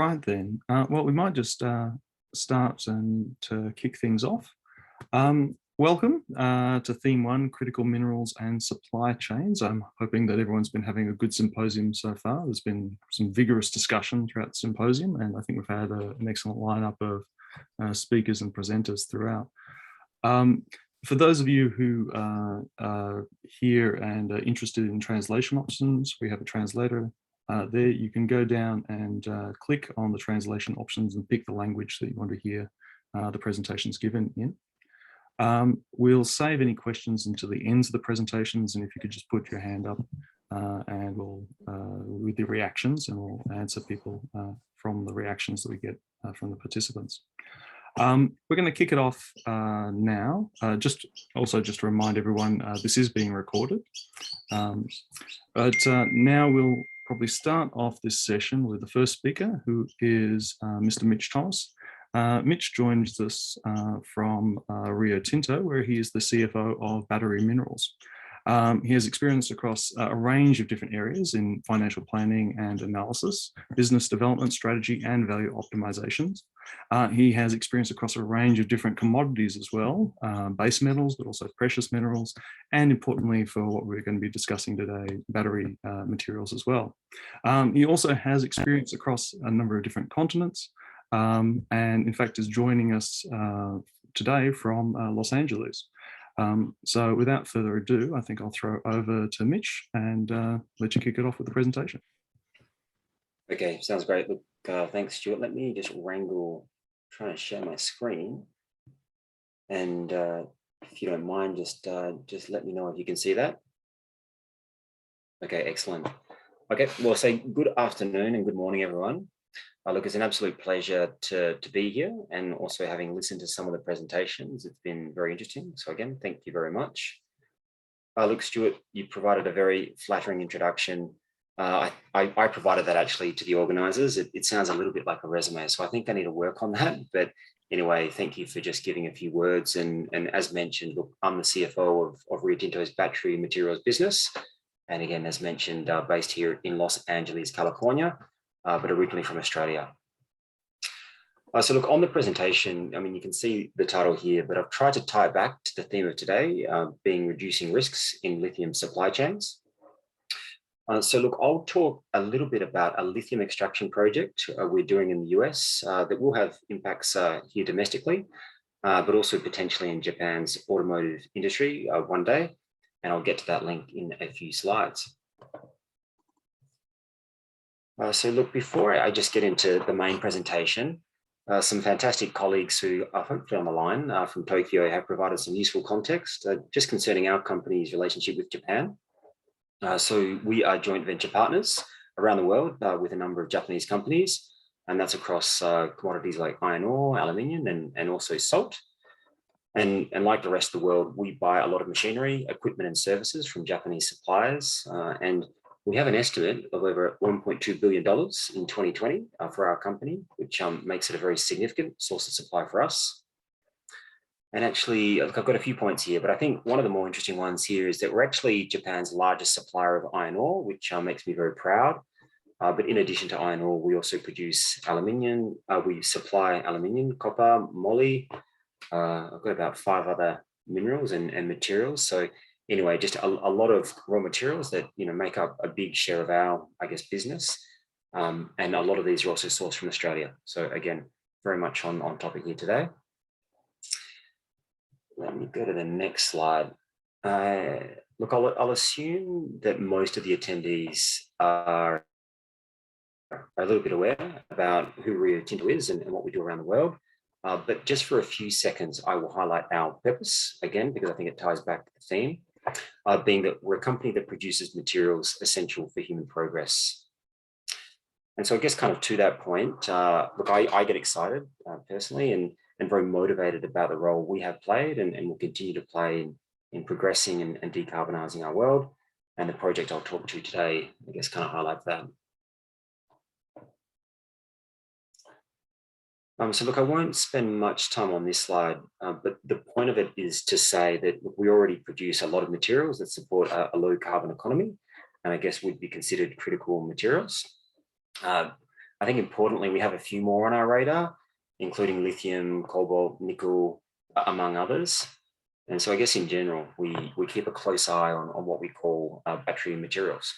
right then. Well, we might just start and to kick things off. Welcome to Theme 1, Critical Minerals and Supply Chains. I'm hoping that everyone's been having a good symposium so far. There's been some vigorous discussion throughout the symposium, and I think we've had an excellent lineup of speakers and presenters throughout. For those of you who are here and are interested in translation options, we have a translator there. You can go down and click on the translation options and pick the language that you want to hear the presentations given in. We'll save any questions until the ends of the presentations, and if you could just put your hand up and we'll, with the reactions, and we'll answer people from the reactions that we get from the participants. We're going to kick it off now. Just to remind everyone, this is being recorded. But now we'll probably start off this session with the first speaker, who is Mr. Mitch Thomas. Mitch joins us from Rio Tinto, where he is the CFO of Battery Minerals. He has experience across a range of different areas in financial planning and analysis, business development strategy, and value optimizations. He has experience across a range of different commodities as well, base metals, but also precious minerals, and importantly for what we're going to be discussing today, battery materials as well. He also has experience across a number of different continents, and in fact is joining us today from Los Angeles. So without further ado, I think I'll throw over to Mitch and let you kick it off with the presentation. Okay, sounds great. Look, thanks, Stuart. Let me just try to share my screen. And if you don't mind, just let me know if you can see that. Okay, excellent. Okay, well, say good afternoon and good morning, everyone. Look, it's an absolute pleasure to be here, and also having listened to some of the presentations. It's been very interesting. So again, thank you very much. Look, Stuart, you provided a very flattering introduction. I provided that actually to the organisers. It sounds a little bit like a resume, so I think I need to work on that. But anyway, thank you for just giving a few words. And as mentioned, look, I'm the CFO of Rio Tinto's battery materials business. And again, as mentioned, based here in Los Angeles, California. But originally from Australia. So look, on the presentation, I mean, you can see the title here, but I've tried to tie it back to the theme of today, being reducing risks in lithium supply chains. So look, I'll talk a little bit about a lithium extraction project we're doing in the US that will have impacts here domestically, but also potentially in Japan's automotive industry one day. And I'll get to that link in a few slides. So look, before I just get into the main presentation, some fantastic colleagues who are hopefully on the line from Tokyo have provided some useful context just concerning our company's relationship with Japan. So we are joint venture partners around the world with a number of Japanese companies, and that's across commodities like iron ore, aluminium, and also salt. And like the rest of the world, we buy a lot of machinery, equipment, and services from Japanese suppliers, and we have an estimate of over $1.2 billion in 2020 for our company, which makes it a very significant source of supply for us. And actually, look, I've got a few points here, but I think one of the more interesting ones here is that we're actually Japan's largest supplier of iron ore, which makes me very proud. But in addition to iron ore, we also produce aluminium. We supply aluminium, copper, moly. I've got about 5 other minerals and materials. So anyway, just a lot of raw materials that make up a big share of our, I guess, business, and a lot of these are also sourced from Australia. So again, very much on topic here today. Let me go to the next slide. Look, I'll assume that most of the attendees are a little bit aware about who Rio Tinto is and what we do around the world. But just for a few seconds, I will highlight our purpose again, because I think it ties back to the theme. Being that we're a company that produces materials essential for human progress. And so I guess kind of to that point, look, I get excited personally and very motivated about the role we have played and will continue to play in progressing and decarbonizing our world. And the project I'll talk to today, I guess, kind of highlights that. So look, I won't spend much time on this slide, but the point of it is to say that we already produce a lot of materials that support a low carbon economy, and I guess would be considered critical materials. I think importantly, we have a few more on our radar, including lithium, cobalt, nickel, among others. And so I guess in general, we keep a close eye on what we call battery materials.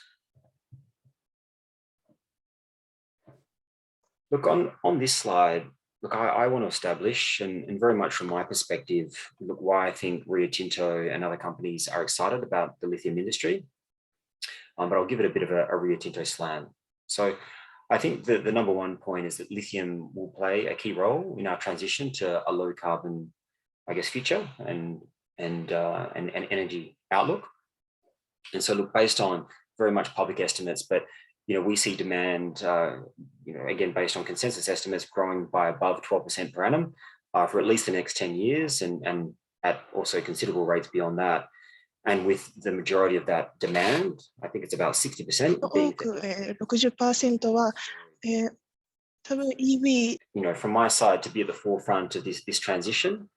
Look, on this slide, look, I want to establish, and very much from my perspective, look, why I think Rio Tinto and other companies are excited about the lithium industry. But I'll give it a bit of a Rio Tinto slant. So I think the number one point is that lithium will play a key role in our transition to a low carbon, I guess, future and energy outlook. And so look, based on very much public estimates, but we see demand, again, based on consensus estimates, growing by above 12% per annum for at least the next 10 years and at also considerable rates beyond that. And with the majority of that demand, I think it's about 60%. 多く、60% は、多分 EV from my side, to be at the forefront of this transition,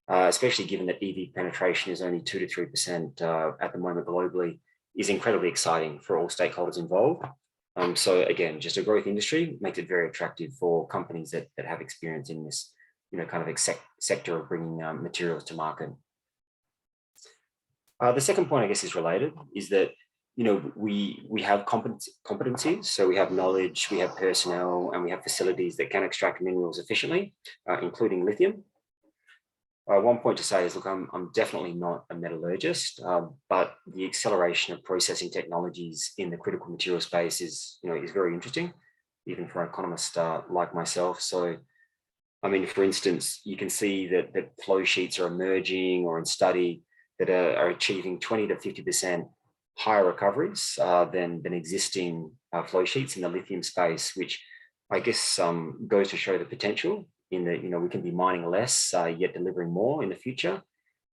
especially given that EV penetration is only 2 to 3% at the moment globally, is incredibly exciting for all stakeholders involved. So again, just a growth industry makes it very attractive for companies that have experience in this, kind of sector of bringing materials to market. The second point, I guess, is related, is that, we have competencies. So we have knowledge, we have personnel, and we have facilities that can extract minerals efficiently, including lithium. One point to say is, look, I'm definitely not a metallurgist, but the acceleration of processing technologies in the critical material space is very interesting, even for an economist like myself. So, I mean, for instance, you can see that flow sheets are emerging or in study that are achieving 20 to 50% higher recoveries than existing flow sheets in the lithium space, which I guess goes to show the potential in that, we can be mining less, yet delivering more in the future,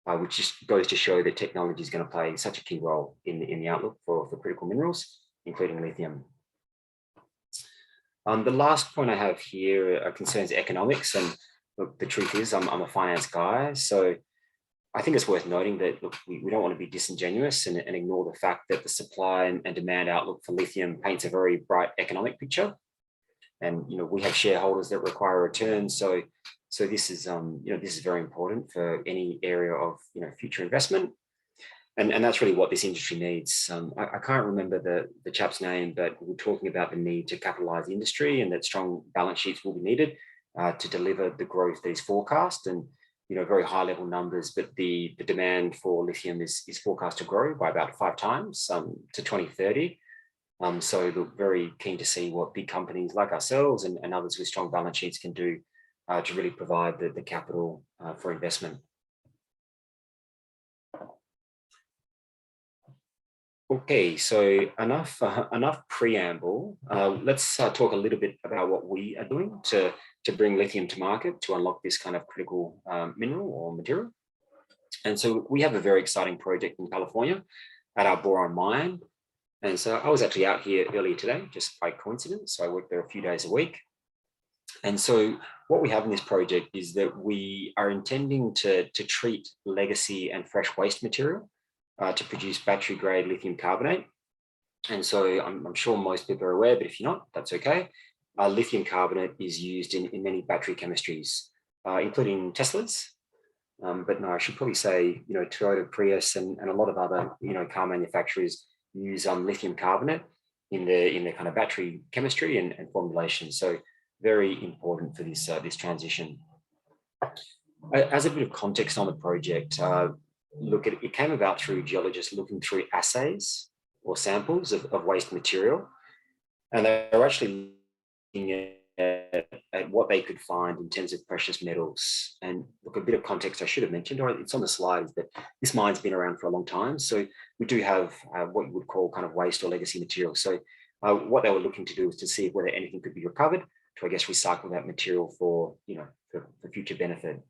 which just goes to show that technology is going to play such a key role in the outlook for critical minerals, including lithium. The last point I have here concerns economics. And look, the truth is I'm a finance guy. So I think it's worth noting that, look, we don't want to be disingenuous and ignore the fact that the supply and demand outlook for lithium paints a very bright economic picture. And, we have shareholders that require returns. So this is, this is very important for any area of, future investment. And that's really what this industry needs. I can't remember the chap's name, but we're talking about the need to capitalize the industry and that strong balance sheets will be needed to deliver the growth that is forecast. And, very high level numbers, but the demand for lithium is forecast to grow by about 5 times to 2030. So we're very keen to see what big companies like ourselves and others with strong balance sheets can do to really provide the capital for investment. Okay, so enough preamble. Let's talk a little bit about what we are doing to bring lithium to market to unlock this kind of critical mineral or material. And so we have a very exciting project in California at our boron mine. And so I was actually out here earlier today, just by coincidence. So I work there a few days a week. And so what we have in this project is that we are intending to treat legacy and fresh waste material to produce battery grade lithium carbonate. And so I'm sure most people are aware, but if you're not, that's okay. Lithium carbonate is used in many battery chemistries, including Teslas. But no, I should probably say, Toyota, Prius, and a lot of other, car manufacturers use lithium carbonate in the kind of battery chemistry and formulation. So very important for this transition. As a bit of context on the project, look, it came about through geologists looking through assays or samples of waste material, and they were actually looking at what they could find in terms of precious metals. And look, a bit of context I should have mentioned, or it's on the slide, is that this mine's been around for a long time. So we do have what you would call kind of waste or legacy material. So what they were looking to do is to see whether anything could be recovered to, I guess, recycle that material for, for future benefit.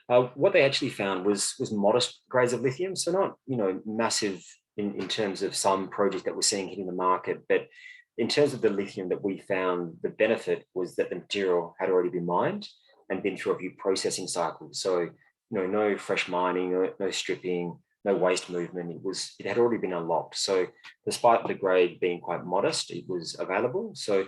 What they actually found was modest grades of lithium. So not, massive in terms of some project that we're seeing hitting the market, but in terms of the lithium that we found, the benefit was that the material had already been mined and been through a few processing cycles. So, no fresh mining, no stripping, no waste movement. It had already been unlocked. So despite the grade being quite modest, it was available. So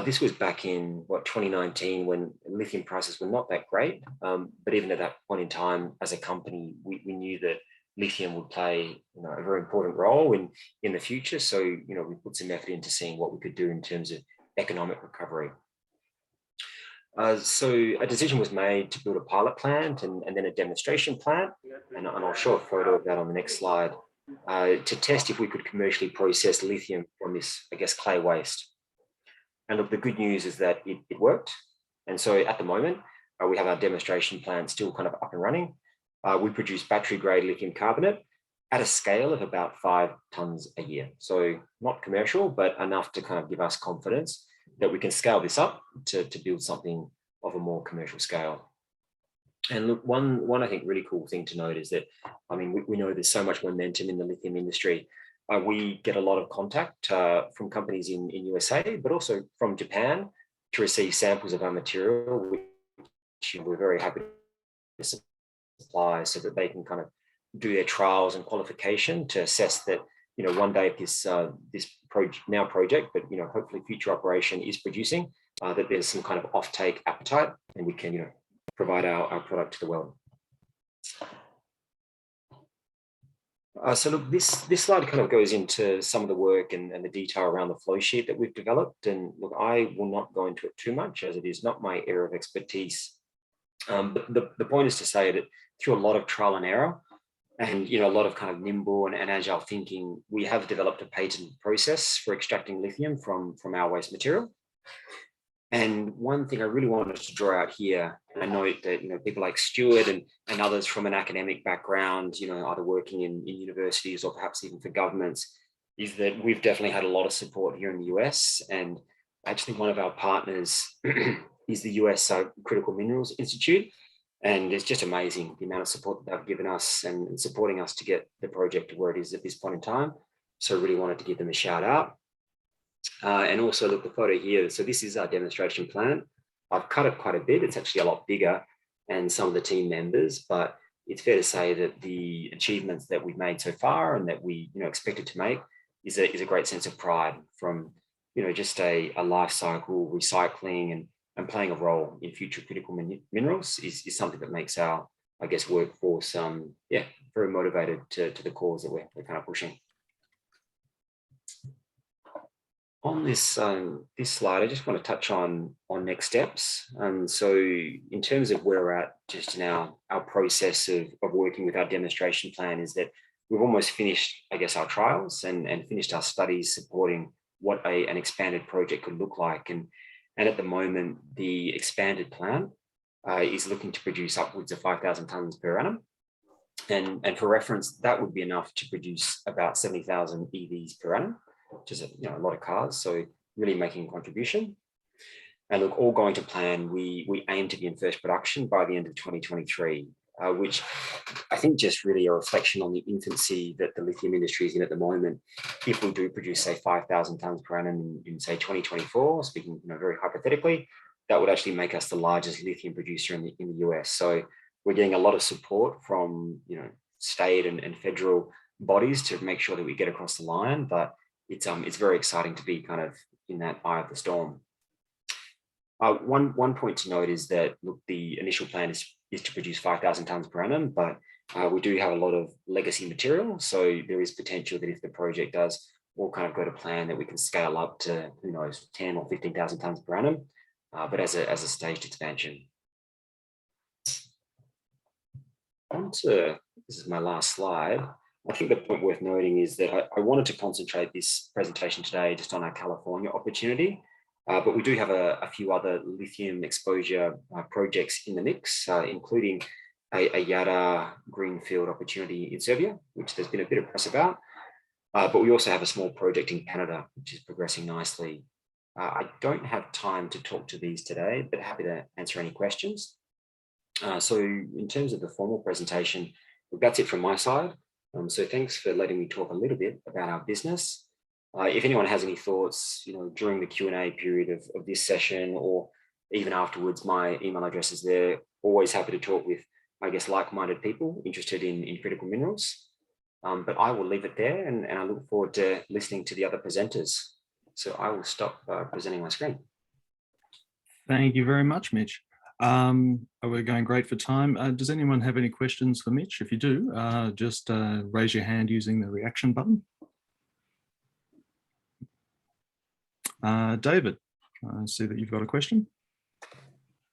This was back in 2019 when lithium prices were not that great. But even at that point in time, as a company, we knew that lithium would play a very important role in the future. So we put some effort into seeing what we could do in terms of economic recovery. So a decision was made to build a pilot plant and then a demonstration plant, and I'll show a photo of that on the next slide, to test if we could commercially process lithium from this, I guess, clay waste. And look, the good news is that it worked. And so at the moment, we have our demonstration plant still kind of up and running. We produce battery grade lithium carbonate at a scale of about 5 tons a year. So not commercial, but enough to kind of give us confidence that we can scale this up to build something of a more commercial scale. And look, one I think really cool thing to note is that, I mean, we know there's so much momentum in the lithium industry. We get a lot of contact from companies in USA, but also from Japan to receive samples of our material, which we're very happy to supply so that they can kind of do their trials and qualification to assess that, one day if this project, but hopefully future operation is producing, that there's some kind of offtake appetite and we can, provide our product to the world. So look, this slide kind of goes into some of the work and the detail around the flow sheet that we've developed. And look, I will not go into it too much as it is not my area of expertise. But the point is to say that through a lot of trial and error and a lot of kind of nimble and agile thinking, we have developed a patent process for extracting lithium from our waste material. And one thing I really wanted to draw out here, and I know that people like Stuart and others from an academic background, either working in universities or perhaps even for governments, is that we've definitely had a lot of support here in the US. And actually one of our partners is the US Critical Minerals Institute. And it's just amazing the amount of support that they've given us and supporting us to get the project to where it is at this point in time. So I really wanted to give them a shout out. And also look, the photo here. So this is our demonstration plant. I've cut it quite a bit. It's actually a lot bigger and some of the team members, but it's fair to say that the achievements that we've made so far and that we expected to make is a great sense of pride from just a life cycle recycling and playing a role in future critical minerals is something that makes our, I guess, workforce very motivated to the cause that we're kind of pushing. On this slide, I just want to touch on next steps. So in terms of where we're at just now, our process of working with our demonstration plan is that we've almost finished, I guess, our trials and finished our studies supporting what an expanded project could look like. And at the moment, the expanded plant is looking to produce upwards of 5,000 tonnes per annum. And for reference, that would be enough to produce about 70,000 EVs per annum, which is a lot of cars, so really making a contribution. And look, all going to plan, we aim to be in first production by the end of 2023, which I think just really a reflection on the infancy that the lithium industry is in at the moment. If we do produce, say, 5,000 tonnes per annum in say 2024, speaking very hypothetically, that would actually make us the largest lithium producer in the US. So we're getting a lot of support from state and federal bodies to make sure that we get across the line, but it's very exciting to be kind of in that eye of the storm. One point to note is that, look, the initial plan is to produce 5,000 tonnes per annum, but we do have a lot of legacy material. So there is potential that if the project does all kind of go to plan, that we can scale up to, 10 or 15,000 tonnes per annum, but as a staged expansion. This is my last slide. I think the point worth noting is that I wanted to concentrate this presentation today just on our California opportunity, but we do have a few other lithium exposure projects in the mix, including a Yada greenfield opportunity in Serbia, which there's been a bit of press about, but we also have a small project in Canada, which is progressing nicely. I don't have time to talk to these today, but happy to answer any questions. So in terms of the formal presentation, that's it from my side. So thanks for letting me talk a little bit about our business. If anyone has any thoughts, during the Q&A period of this session or even afterwards, my email address is there. Always happy to talk with, I guess, like-minded people interested in critical minerals. But I will leave it there and I look forward to listening to the other presenters. So I will stop presenting my screen. Thank you very much, Mitch. We're going great for time. Does anyone have any questions for Mitch? If you do, just raise your hand using the reaction button. David, I see that you've got a question.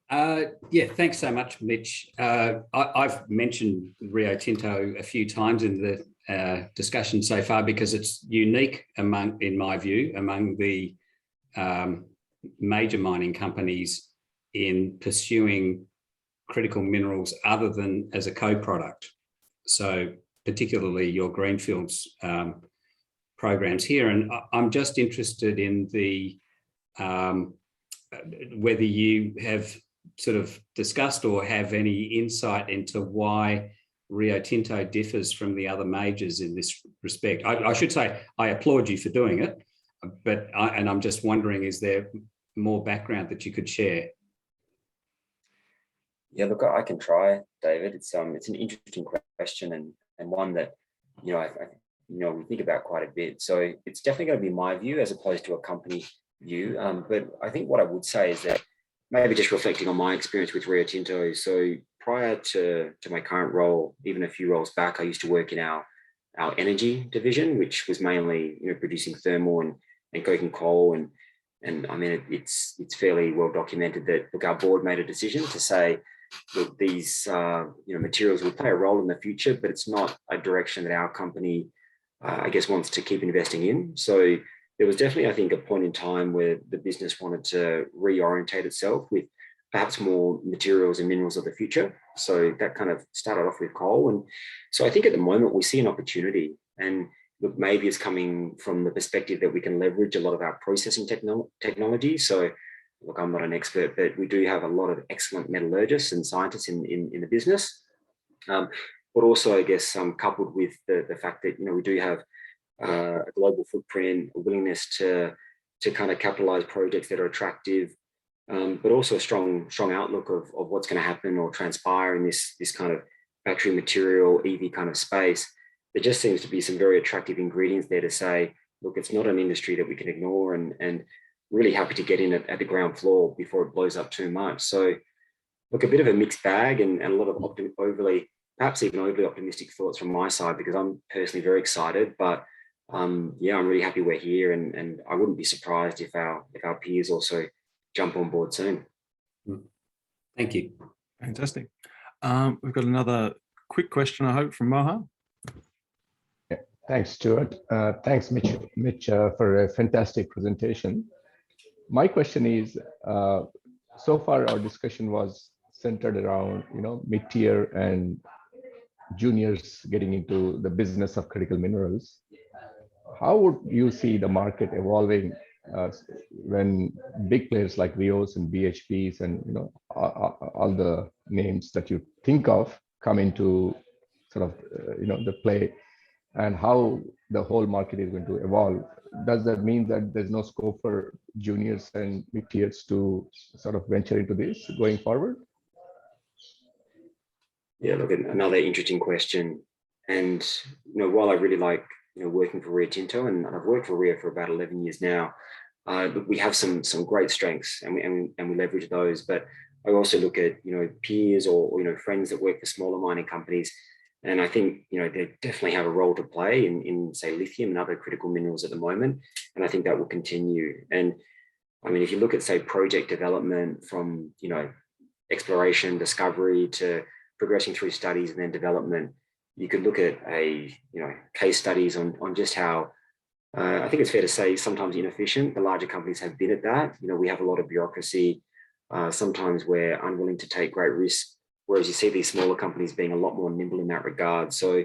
Yeah, thanks so much, Mitch. I've mentioned Rio Tinto a few times in the discussion so far because it's unique in my view, among the major mining companies in pursuing critical minerals other than as a co-product. So particularly your greenfields programs here. And I'm just interested in the whether you have sort of discussed or have any insight into why Rio Tinto differs from the other majors in this respect. I should say I applaud you for doing it, but I'm just wondering, is there more background that you could share? Yeah, look, I can try, David. It's an interesting question and one that we think about quite a bit. So it's definitely going to be my view as opposed to a company view. But I think what I would say is that maybe just reflecting on my experience with Rio Tinto. So prior to my current role, even a few roles back, I used to work in our energy division, which was mainly producing thermal and coking coal. And I mean, it's fairly well documented that look, our board made a decision to say, look, these materials will play a role in the future, but it's not a direction that our company, I guess, wants to keep investing in. So there was definitely, I think, a point in time where the business wanted to reorientate itself with perhaps more materials and minerals of the future. So that kind of started off with coal. And so I think at the moment we see an opportunity, and look, maybe it's coming from the perspective that we can leverage a lot of our processing technology. So look, I'm not an expert, but we do have a lot of excellent metallurgists and scientists in the business. But also, I guess, coupled with the fact that we do have a global footprint, a willingness to kind of capitalize projects that are attractive, but also a strong outlook of what's going to happen or transpire in this kind of battery material EV kind of space. There just seems to be some very attractive ingredients there to say, look, it's not an industry that we can ignore, and really happy to get in at the ground floor before it blows up too much. So look, a bit of a mixed bag and a lot of perhaps even overly optimistic thoughts from my side, because I'm personally very excited, but yeah, I'm really happy we're here, and I wouldn't be surprised if our peers also jump on board soon. Thank you. Fantastic. We've got another quick question, I hope, from Moha. Yeah, thanks, Stuart. Thanks, Mitch, for a fantastic presentation. My question is, so far our discussion was centered around, mid-tier and juniors getting into the business of critical minerals. How would you see the market evolving when big players like Rios and BHPs and all the names that you think of come into sort of the play, and how the whole market is going to evolve? Does that mean that there's no scope for juniors and mid-tiers to sort of venture into this going forward? Yeah, look, another interesting question. And while I really like working for Rio Tinto, and I've worked for Rio for about 11 years now, we have some great strengths, and we leverage those. But I also look at peers or friends that work for smaller mining companies, and I think they definitely have a role to play in say lithium and other critical minerals at the moment, and I think that will continue. And I mean, if you look at say project development from exploration, discovery to progressing through studies and then development, you could look at case studies on just how I think it's fair to say sometimes inefficient the larger companies have been at that. We have a lot of bureaucracy. Sometimes we're unwilling to take great risks, whereas you see these smaller companies being a lot more nimble in that regard. So,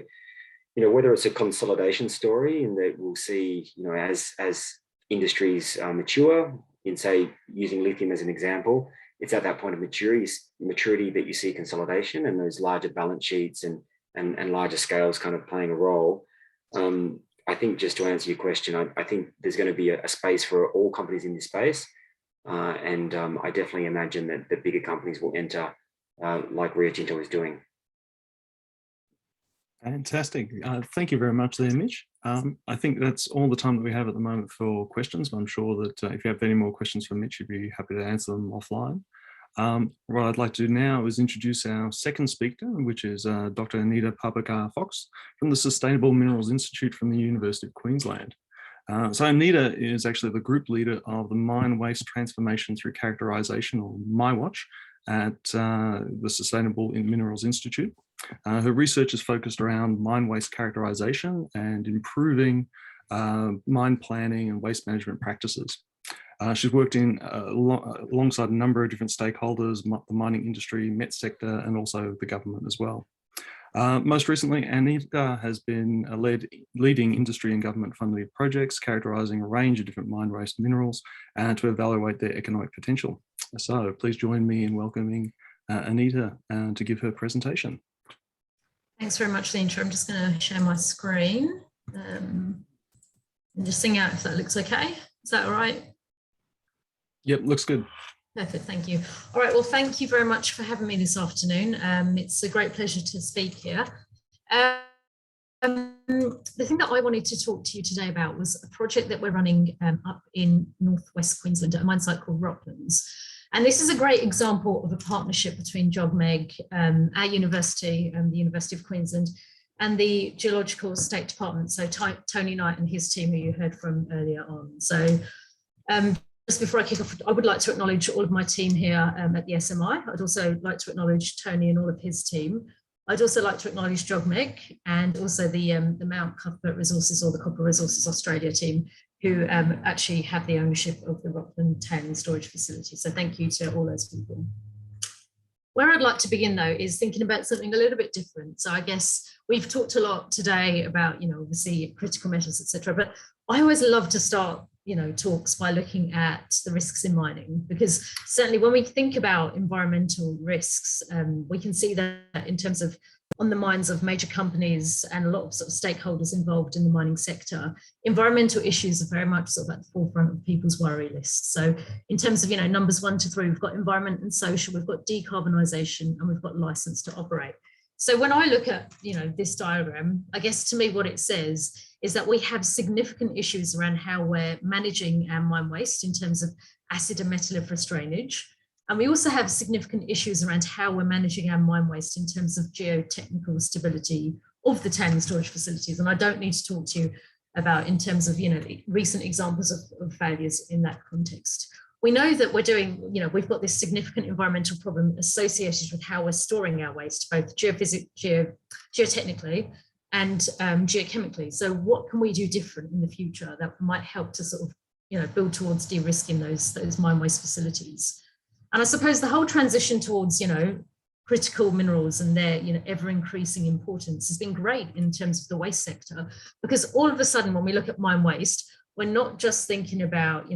whether it's a consolidation story in that we'll see, as industries mature, in say using lithium as an example, it's at that point of maturity that you see consolidation and those larger balance sheets and larger scales kind of playing a role. I think just to answer your question, I think there's going to be a space for all companies in this space. And I definitely imagine that the bigger companies will enter like Rio Tinto is doing. Fantastic. Thank you very much there, Mitch. I think that's all the time that we have at the moment for questions. I'm sure that if you have any more questions for Mitch, you'd be happy to answer them offline. What I'd like to do now is introduce our second speaker, which is Dr. Anita Pabaka Fox from the Sustainable Minerals Institute from the University of Queensland. So Anita is actually the group leader of the Mine Waste Transformation through Characterisation, or MyWatch, at the Sustainable Minerals Institute. Her research is focused around mine waste characterisation and improving mine planning and waste management practices. She's worked in alongside a number of different stakeholders, the mining industry, met sector, and also the government as well. Most recently, Anita has been leading industry and government funded projects, characterising a range of different mine waste minerals to evaluate their economic potential. So please join me in welcoming Anita to give her presentation. Thanks very much for the intro. I'm just going to share my screen and just sing out if that looks okay. Is that all right? Yep, looks good. Perfect, thank you. All right, well, thank you very much for having me this afternoon. It's a great pleasure to speak here. The thing that I wanted to talk to you today about was a project that we're running up in northwest Queensland at a mine site called Rocklins. And this is a great example of a partnership between Jobmaker, our university, the University of Queensland, and the Geological State Department. So Tony Knight and his team, who you heard from earlier on. So just before I kick off, I would like to acknowledge all of my team here at the SMI. I'd also like to acknowledge Tony and all of his team. I'd also like to acknowledge Jobmaker and also the Mount Cuthbert Resources, or the Copper Resources Australia team, who actually have the ownership of the Rocklins tailings storage facility. So thank you to all those people. Where I'd like to begin, though, is thinking about something a little bit different. So I guess we've talked a lot today about, obviously critical metals, etc. But I always love to start, talks by looking at the risks in mining, because certainly when we think about environmental risks, we can see that in terms of on the minds of major companies and a lot of sort of stakeholders involved in the mining sector, environmental issues are very much sort of at the forefront of people's worry lists. So in terms of, numbers 1 to 3, we've got environment and social, we've got decarbonisation, and we've got license to operate. So when I look at, this diagram, I guess to me what it says is that we have significant issues around how we're managing our mine waste in terms of acid and metalliferous drainage. And we also have significant issues around how we're managing our mine waste in terms of geotechnical stability of the tailings storage facilities. And I don't need to talk to you about in terms of, recent examples of failures in that context. We know that we're doing, we've got this significant environmental problem associated with how we're storing our waste, both geotechnically and geochemically. So what can we do different in the future that might help to sort of, build towards de-risking those mine waste facilities? And I suppose the whole transition towards, critical minerals and their, ever increasing importance has been great in terms of the waste sector, because all of a sudden, when we look at mine waste, we're not just thinking about,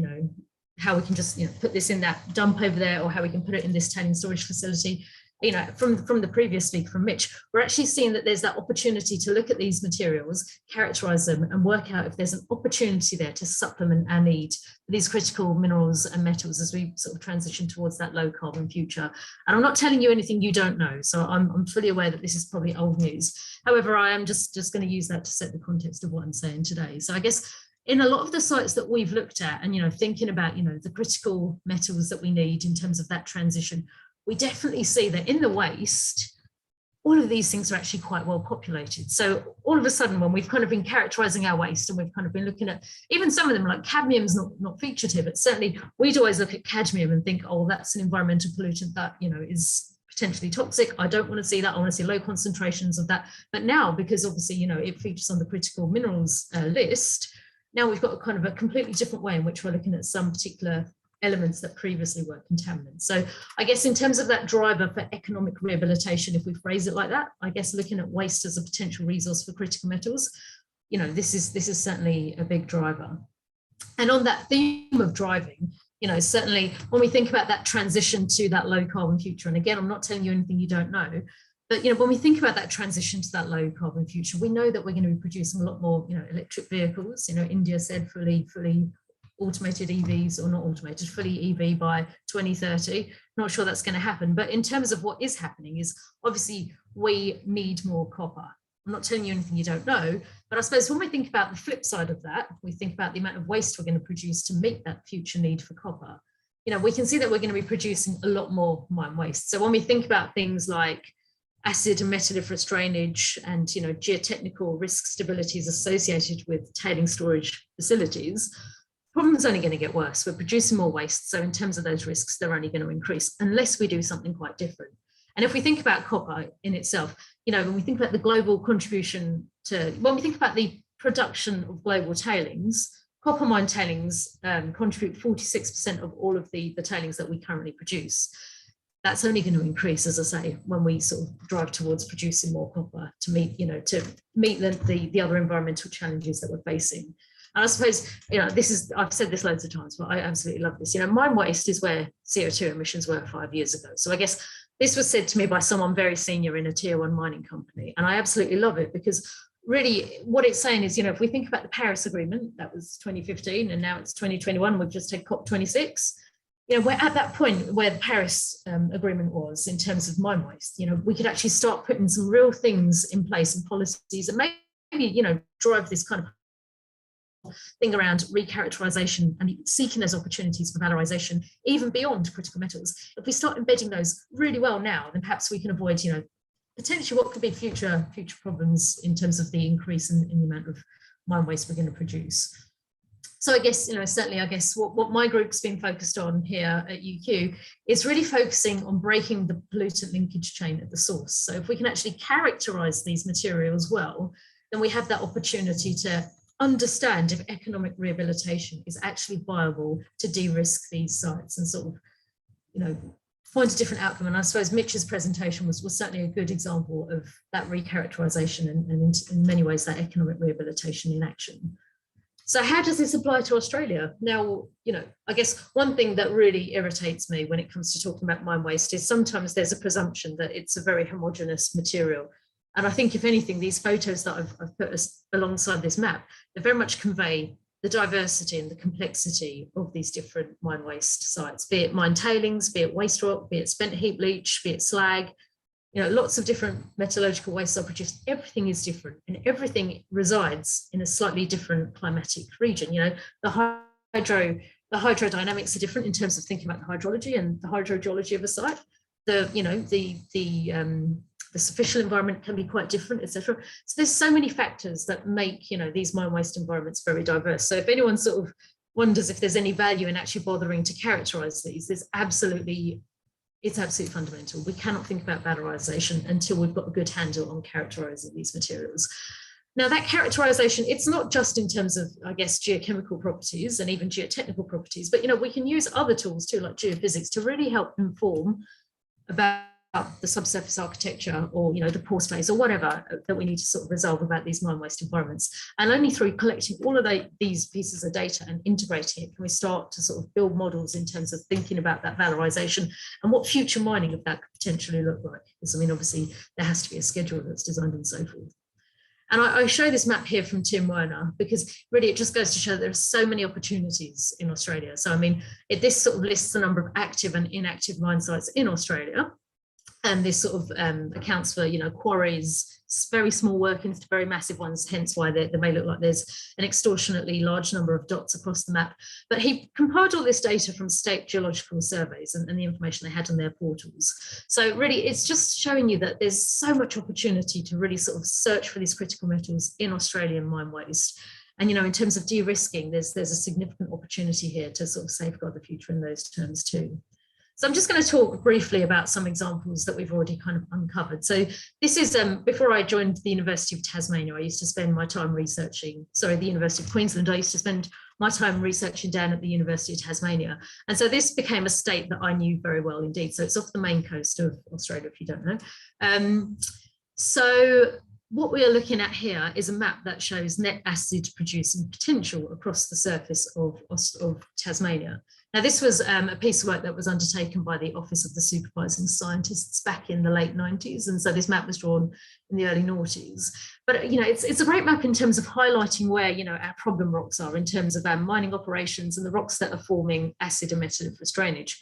how we can just, put this in that dump over there, or how we can put it in this tailings storage facility. From the previous speak from Mitch, we're actually seeing that there's that opportunity to look at these materials, characterize them, and work out if there's an opportunity there to supplement our need for these critical minerals and metals as we sort of transition towards that low carbon future. And I'm not telling you anything you don't know, so I'm fully aware that this is probably old news. However, I am just going to use that to set the context of what I'm saying today. So I guess in a lot of the sites that we've looked at and, thinking about, the critical metals that we need in terms of that transition, we definitely see that in the waste, all of these things are actually quite well populated. So all of a sudden, when we've kind of been characterizing our waste and we've kind of been looking at even some of them, like cadmium's not featured here, but certainly we'd always look at cadmium and think, oh, that's an environmental pollutant that, is potentially toxic. I don't want to see that. I want to see low concentrations of that. But now, because obviously, it features on the critical minerals list, now we've got a kind of a completely different way in which we're looking at some particular elements that previously were contaminants. So I guess in terms of that driver for economic rehabilitation, if we phrase it like that, I guess looking at waste as a potential resource for critical metals, this is certainly a big driver. And on that theme of driving, certainly when we think about that transition to that low carbon future, and again, I'm not telling you anything you don't know, but when we think about that transition to that low carbon future, we know that we're going to be producing a lot more, electric vehicles. India said fully automated EVs, or not automated, fully EV by 2030. Not sure that's going to happen. But in terms of what is happening is obviously we need more copper. I'm not telling you anything you don't know, but I suppose when we think about the flip side of that, we think about the amount of waste we're going to produce to meet that future need for copper. You know, we can see that we're going to be producing a lot more mine waste. So when we think about things like acid and metalliferous drainage and, you know, geotechnical risk stabilities associated with tailing storage facilities, problem's only going to get worse. We're producing more waste. So in terms of those risks, they're only going to increase unless we do something quite different. And if we think about copper in itself, you know, when we think about the global contribution to, when we think about the production of global tailings, copper mine tailings contribute 46% of all of the tailings that we currently produce. That's only going to increase, as I say, when we sort of drive towards producing more copper to meet, you know, to meet the other environmental challenges that we're facing. And I suppose, you know, this is, I've said this loads of times, but I absolutely love this. You know, mine waste is where CO2 emissions were 5 years ago. So I guess this was said to me by someone very senior in a tier 1 mining company. And I absolutely love it because really what it's saying is, you know, if we think about the Paris Agreement, that was 2015 and now it's 2021, we've just had COP26. You know, we're at that point where the Paris Agreement was in terms of mine waste. You know, we could actually start putting some real things in place and policies and maybe, you know, drive this kind of thing around recharacterization and seeking those opportunities for valorization, even beyond critical metals. If we start embedding those really well now, then perhaps we can avoid, you know, potentially what could be future problems in terms of the increase in the amount of mine waste we're going to produce. So I guess, you know, certainly I guess what my group's been focused on here at UQ is really focusing on breaking the pollutant linkage chain at the source. So if we can actually characterize these materials well, then we have that opportunity to understand if economic rehabilitation is actually viable to de-risk these sites and sort of, you know, find a different outcome. And I suppose Mitch's presentation was certainly a good example of that recharacterization and in many ways that economic rehabilitation in action. So how does this apply to Australia? Now, you know, I guess one thing that really irritates me when it comes to talking about mine waste is sometimes there's a presumption that it's a very homogeneous material. And I think if anything, these photos that I've put alongside this map, they very much convey the diversity and the complexity of these different mine waste sites, be it mine tailings, be it waste rock, be it spent heap leach, be it slag. You know, lots of different metallurgical wastes are produced. Everything is different and everything resides in a slightly different climatic region. You know, the hydrodynamics are different in terms of thinking about the hydrology and the hydrogeology of a site. The, you know, the superficial environment can be quite different, etc. So there's so many factors that make, you know, these mine waste environments very diverse. So if anyone sort of wonders if there's any value in actually bothering to characterize these, it's absolutely fundamental. We cannot think about valorization until we've got a good handle on characterizing these materials. Now that characterization, it's not just in terms of, I guess, geochemical properties and even geotechnical properties, but, you know, we can use other tools too, like geophysics, to really help inform about the subsurface architecture or, you know, the pore space or whatever that we need to sort of resolve about these mine waste environments. And only through collecting all of these pieces of data and integrating it can we start to sort of build models in terms of thinking about that valorization and what future mining of that could potentially look like. Because, I mean, obviously there has to be a schedule that's designed and so forth. And I show this map here from Tim Werner because really it just goes to show that there are so many opportunities in Australia. So, I mean, this sort of lists the number of active and inactive mine sites in Australia. And this sort of accounts for, you know, quarries, very small workings to very massive ones, hence why they may look like there's an extortionately large number of dots across the map. But he compiled all this data from state geological surveys and the information they had on their portals. So really, it's just showing you that there's so much opportunity to really sort of search for these critical metals in Australian mine waste. And, you know, in terms of de-risking, there's a significant opportunity here to sort of safeguard the future in those terms too. So I'm just going to talk briefly about some examples that we've already kind of uncovered. So this is, before I joined the University of Tasmania, I used to spend my time researching, sorry, the University of Queensland, I used to spend my time researching down at the University of Tasmania. And so this became a state that I knew very well indeed. So it's off the main coast of Australia, if you don't know. So what we are looking at here is a map that shows net acid producing potential across the surface of Tasmania. Now, this was a piece of work that was undertaken by the Office of the Supervising Scientists back in the late 90s. And so this map was drawn in the early noughties. But, you know, it's a great map in terms of highlighting where, you know, our problem rocks are in terms of our mining operations and the rocks that are forming acid and metalliferous drainage.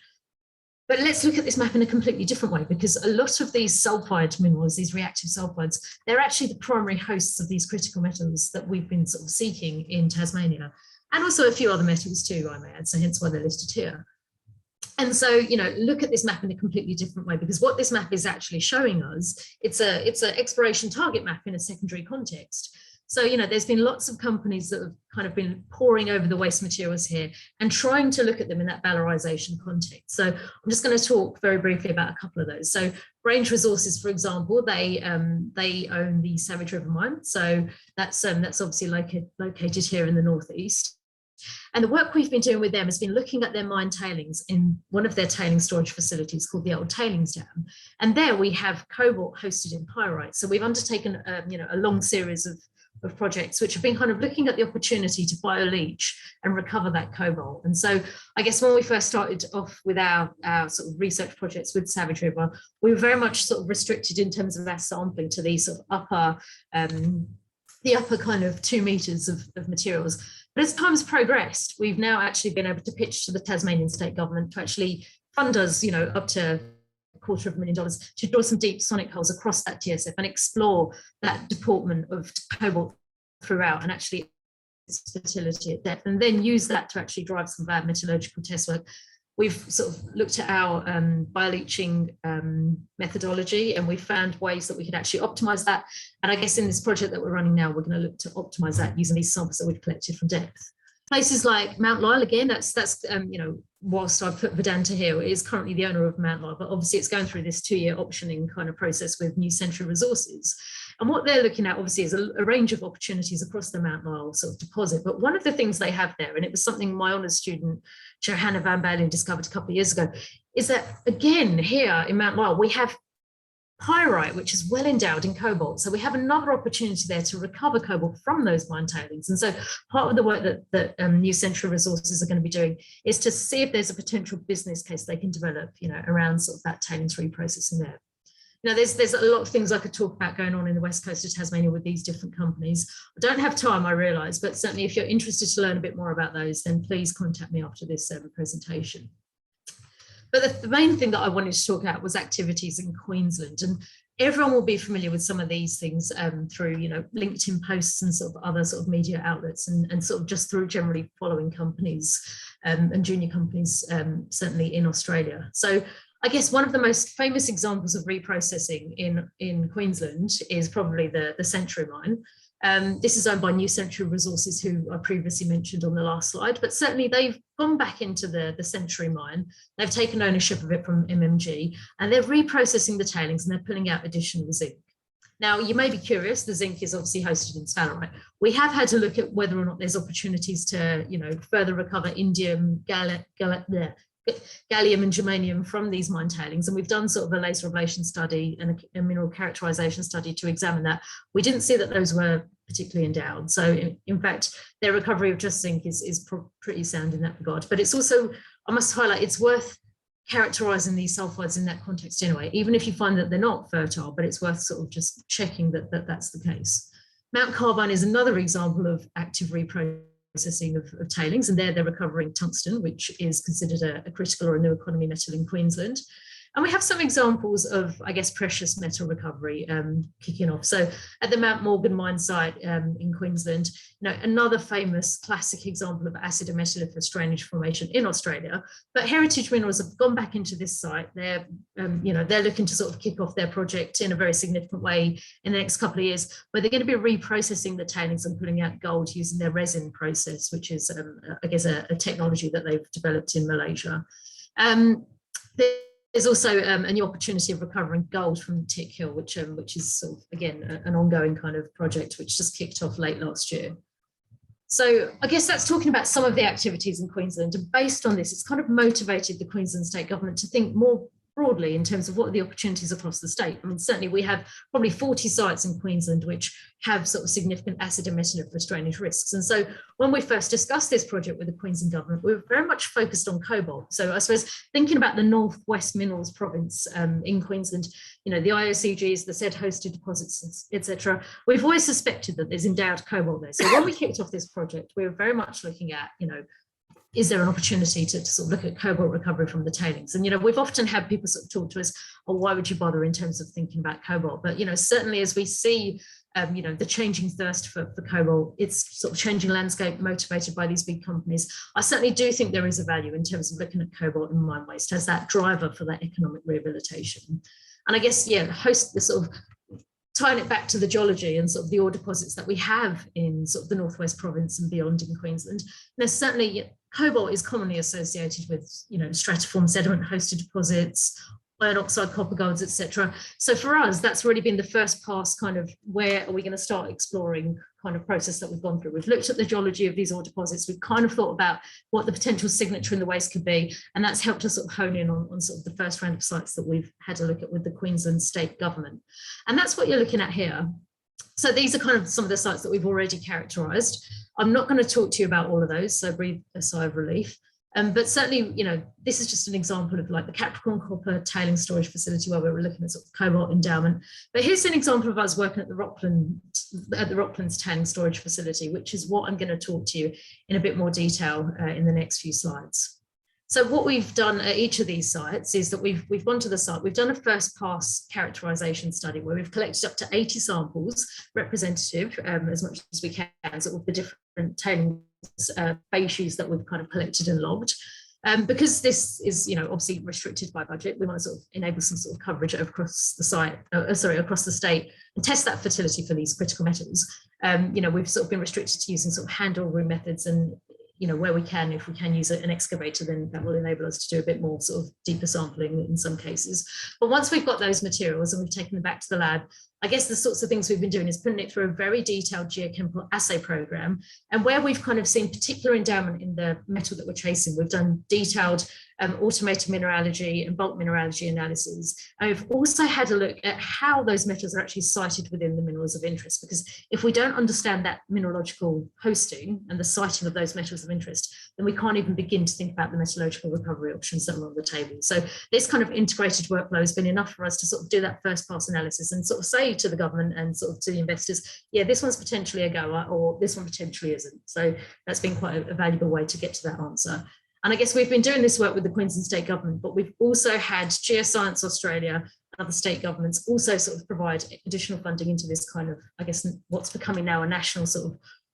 But let's look at this map in a completely different way, because a lot of these sulfide minerals, these reactive sulfides, they're actually the primary hosts of these critical metals that we've been sort of seeking in Tasmania, and also a few other metals too, I may add, so hence why they're listed here. And so, you know, look at this map in a completely different way, because what this map is actually showing us, it's an exploration target map in a secondary context. So, you know, there's been lots of companies that have kind of been poring over the waste materials here and trying to look at them in that valorization context. So I'm just going to talk very briefly about a couple of those. So Range Resources, for example, they own the Savage River mine. So that's obviously located here in the northeast. And the work we've been doing with them has been looking at their mine tailings in one of their tailings storage facilities called the Old Tailings Dam. And there we have cobalt hosted in pyrite. So we've undertaken a long series of projects which have been kind of looking at the opportunity to bioleach and recover that cobalt. And so I guess when we first started off with our sort of research projects with Savage River, we were very much sort of restricted in terms of our sampling to these sort of upper kind of 2 meters of materials. But as time's progressed, we've now actually been able to pitch to the Tasmanian state government to actually fund us, you know, up to $250,000 to draw some deep sonic holes across that TSF and explore that deportment of cobalt throughout, and actually its fertility at depth, and then use that to actually drive some of our metallurgical test work. We've sort of looked at our bioleaching methodology, and we found ways that we could actually optimize that. And I guess in this project that we're running now, we're going to look to optimize that using these samples that we've collected from depth. Places like Mount Lyell, again, that's you know, whilst I put Vedanta here, is currently the owner of Mount Lyell, but obviously it's going through this 2-year optioning kind of process with New Century Resources. And what they're looking at obviously is a range of opportunities across the Mount Lyell sort of deposit. But one of the things they have there, and it was something my honours student, Johanna Van Balen, discovered a couple of years ago, is that again, here in Mount Lyell, we have pyrite, which is well endowed in cobalt. So we have another opportunity there to recover cobalt from those mine tailings. And so part of the work that New Century Resources are going to be doing is to see if there's a potential business case they can develop, you know, around sort of that tailings reprocessing there. You know, there's a lot of things I could talk about going on in the west coast of Tasmania with these different companies. I don't have time, I realise, but certainly if you're interested to learn a bit more about those, then please contact me after this presentation. But the main thing that I wanted to talk about was activities in Queensland, and everyone will be familiar with some of these things through, you know, LinkedIn posts and sort of other sort of media outlets, and sort of just through generally following companies and junior companies, certainly in Australia. So I guess one of the most famous examples of reprocessing in Queensland is probably the Century mine. This is owned by New Century Resources, who I previously mentioned on the last slide, but certainly they've gone back into the Century mine. They've taken ownership of it from MMG, and they're reprocessing the tailings, and they're pulling out additional zinc. Now, you may be curious, the zinc is obviously hosted in sphalerite. We have had to look at whether or not there's opportunities to, you know, further recover indium, gallium and germanium from these mine tailings, and we've done sort of a laser ablation study and a mineral characterization study to examine that. We didn't see that those were particularly endowed, so in fact their recovery of just zinc is pretty sound in that regard. But it's also, I must highlight, it's worth characterizing these sulfides in that context anyway, even if you find that they're not fertile, but it's worth sort of just checking that that's the case. Mount Carbine is another example of active reprocessing of tailings, and they're recovering tungsten, which is considered a critical or a new economy metal in Queensland. And we have some examples of, I guess, precious metal recovery kicking off. So at the Mount Morgan mine site in Queensland, you know, another famous classic example of acid and metalliferous drainage formation in Australia. But Heritage Minerals have gone back into this site. They're, you know, they're looking to sort of kick off their project in a very significant way in the next couple of years, where they're going to be reprocessing the tailings and pulling out gold using their resin process, which is, I guess, a technology that they've developed in Malaysia. There's also a new opportunity of recovering gold from Tick Hill, which is sort of, again, an ongoing kind of project which just kicked off late last year. So I guess that's talking about some of the activities in Queensland, and based on this, it's kind of motivated the Queensland state government to think more broadly in terms of what are the opportunities across the state. I mean, certainly we have probably 40 sites in Queensland which have sort of significant acid and metalliferous drainage risks. And so when we first discussed this project with the Queensland government, we were very much focused on cobalt. So I suppose thinking about the Northwest Minerals province in Queensland, you know, the IOCGs, the said hosted deposits, etc. We've always suspected that there's endowed cobalt there. So when we kicked off this project, we were very much looking at, you know, is there an opportunity to sort of look at cobalt recovery from the tailings? And, we've often had people sort of talk to us, oh, why would you bother in terms of thinking about cobalt? But, certainly as we see, the changing thirst for cobalt, it's sort of changing landscape motivated by these big companies. I certainly do think there is a value in terms of looking at cobalt and mine waste as that driver for that economic rehabilitation. And I guess, host the sort of tying it back to the geology and sort of the ore deposits that we have in sort of the Northwest Province and beyond in Queensland. There's certainly cobalt is commonly associated with, stratiform sediment hosted deposits, iron oxide, copper golds, etc. So for us, that's really been the first pass kind of where are we going to start exploring kind of process that we've gone through. We've looked at the geology of these ore deposits. We've kind of thought about what the potential signature in the waste could be. And that's helped us sort of hone in on sort of the first round of sites that we've had a look at with the Queensland state government. And that's what you're looking at here. So these are kind of some of the sites that we've already characterised. I'm not going to talk to you about all of those, so breathe a sigh of relief. But certainly, this is just an example of like the Capricorn Copper Tailing Storage Facility where we were looking at sort of cobalt endowment. But here's an example of us working at the Rocklins Tailing Storage Facility, which is what I'm going to talk to you in a bit more detail in the next few slides. So what we've done at each of these sites is that we've gone to the site, we've done a first pass characterisation study where we've collected up to 80 samples, representative as much as we can, sort of the different tailings facies that we've kind of collected and logged. Because this is, obviously restricted by budget, we want to sort of enable some sort of coverage across the site, across the state, and test that fertility for these critical metals. We've sort of been restricted to using sort of hand or room methods, and where we can, if we can use an excavator, then that will enable us to do a bit more sort of deeper sampling in some cases. But once we've got those materials and we've taken them back to the lab, I guess the sorts of things we've been doing is putting it through a very detailed geochemical assay program. And where we've kind of seen particular endowment in the metal that we're chasing, we've done detailed automated mineralogy and bulk mineralogy analyses. And we've also had a look at how those metals are actually sited within the minerals of interest, because if we don't understand that mineralogical hosting and the siting of those metals of interest, then we can't even begin to think about the metallurgical recovery options that are on the table. So this kind of integrated workflow has been enough for us to sort of do that first pass analysis and sort of say to the government and sort of to the investors, yeah, this one's potentially a goer or this one potentially isn't. So that's been quite a valuable way to get to that answer. And I guess we've been doing this work with the Queensland state government, but we've also had Geoscience Australia and other state governments also sort of provide additional funding into this kind of, I guess, what's becoming now a national sort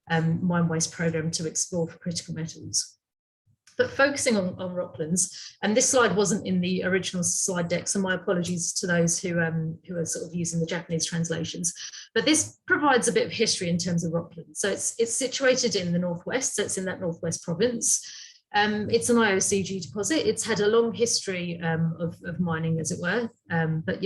of mine waste program to explore for critical metals. But focusing on Rocklins, and this slide wasn't in the original slide deck, so my apologies to those who are sort of using the Japanese translations. But this provides a bit of history in terms of Rocklins. So it's situated in the northwest, so it's in that northwest province. It's an IOCG deposit. It's had a long history of mining, as it were. But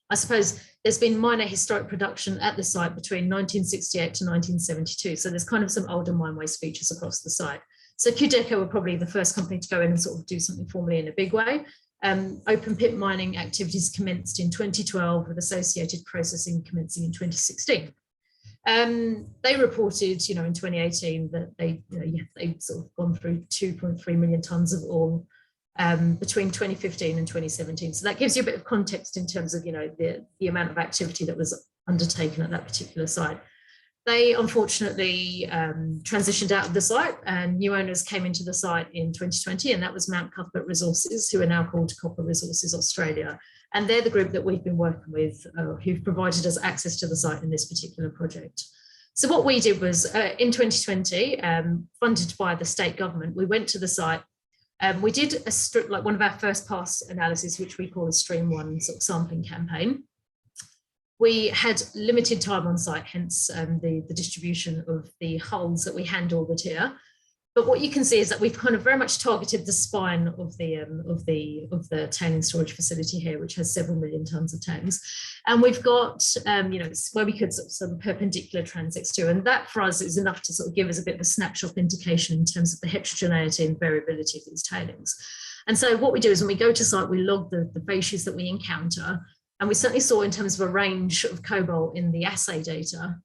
I suppose there's been minor historic production at the site between 1968 to 1972. So there's kind of some older mine waste features across the site. So Quedeco were probably the first company to go in and sort of do something formally in a big way. Open pit mining activities commenced in 2012 with associated processing commencing in 2016. They reported, in 2018 that they sort of gone through 2.3 million tonnes of ore between 2015 and 2017. So that gives you a bit of context in terms of, the amount of activity that was undertaken at that particular site. They unfortunately transitioned out of the site and new owners came into the site in 2020, and that was Mount Cuthbert Resources, who are now called Copper Resources Australia. And they're the group that we've been working with, who've provided us access to the site in this particular project. So what we did was in 2020, funded by the state government, we went to the site. We did one of our first pass analysis, which we call a Stream 1 sort of sampling campaign. We had limited time on site, hence the distribution of the hulls that we hand ordered here. But what you can see is that we've kind of very much targeted the spine of the tailing storage facility here, which has several million tonnes of tailings. And we've got, where we could sort of some perpendicular transects too. And that for us is enough to sort of give us a bit of a snapshot indication in terms of the heterogeneity and variability of these tailings. And so what we do is when we go to site, we log the facies that we encounter. And we certainly saw in terms of a range of cobalt in the assay data,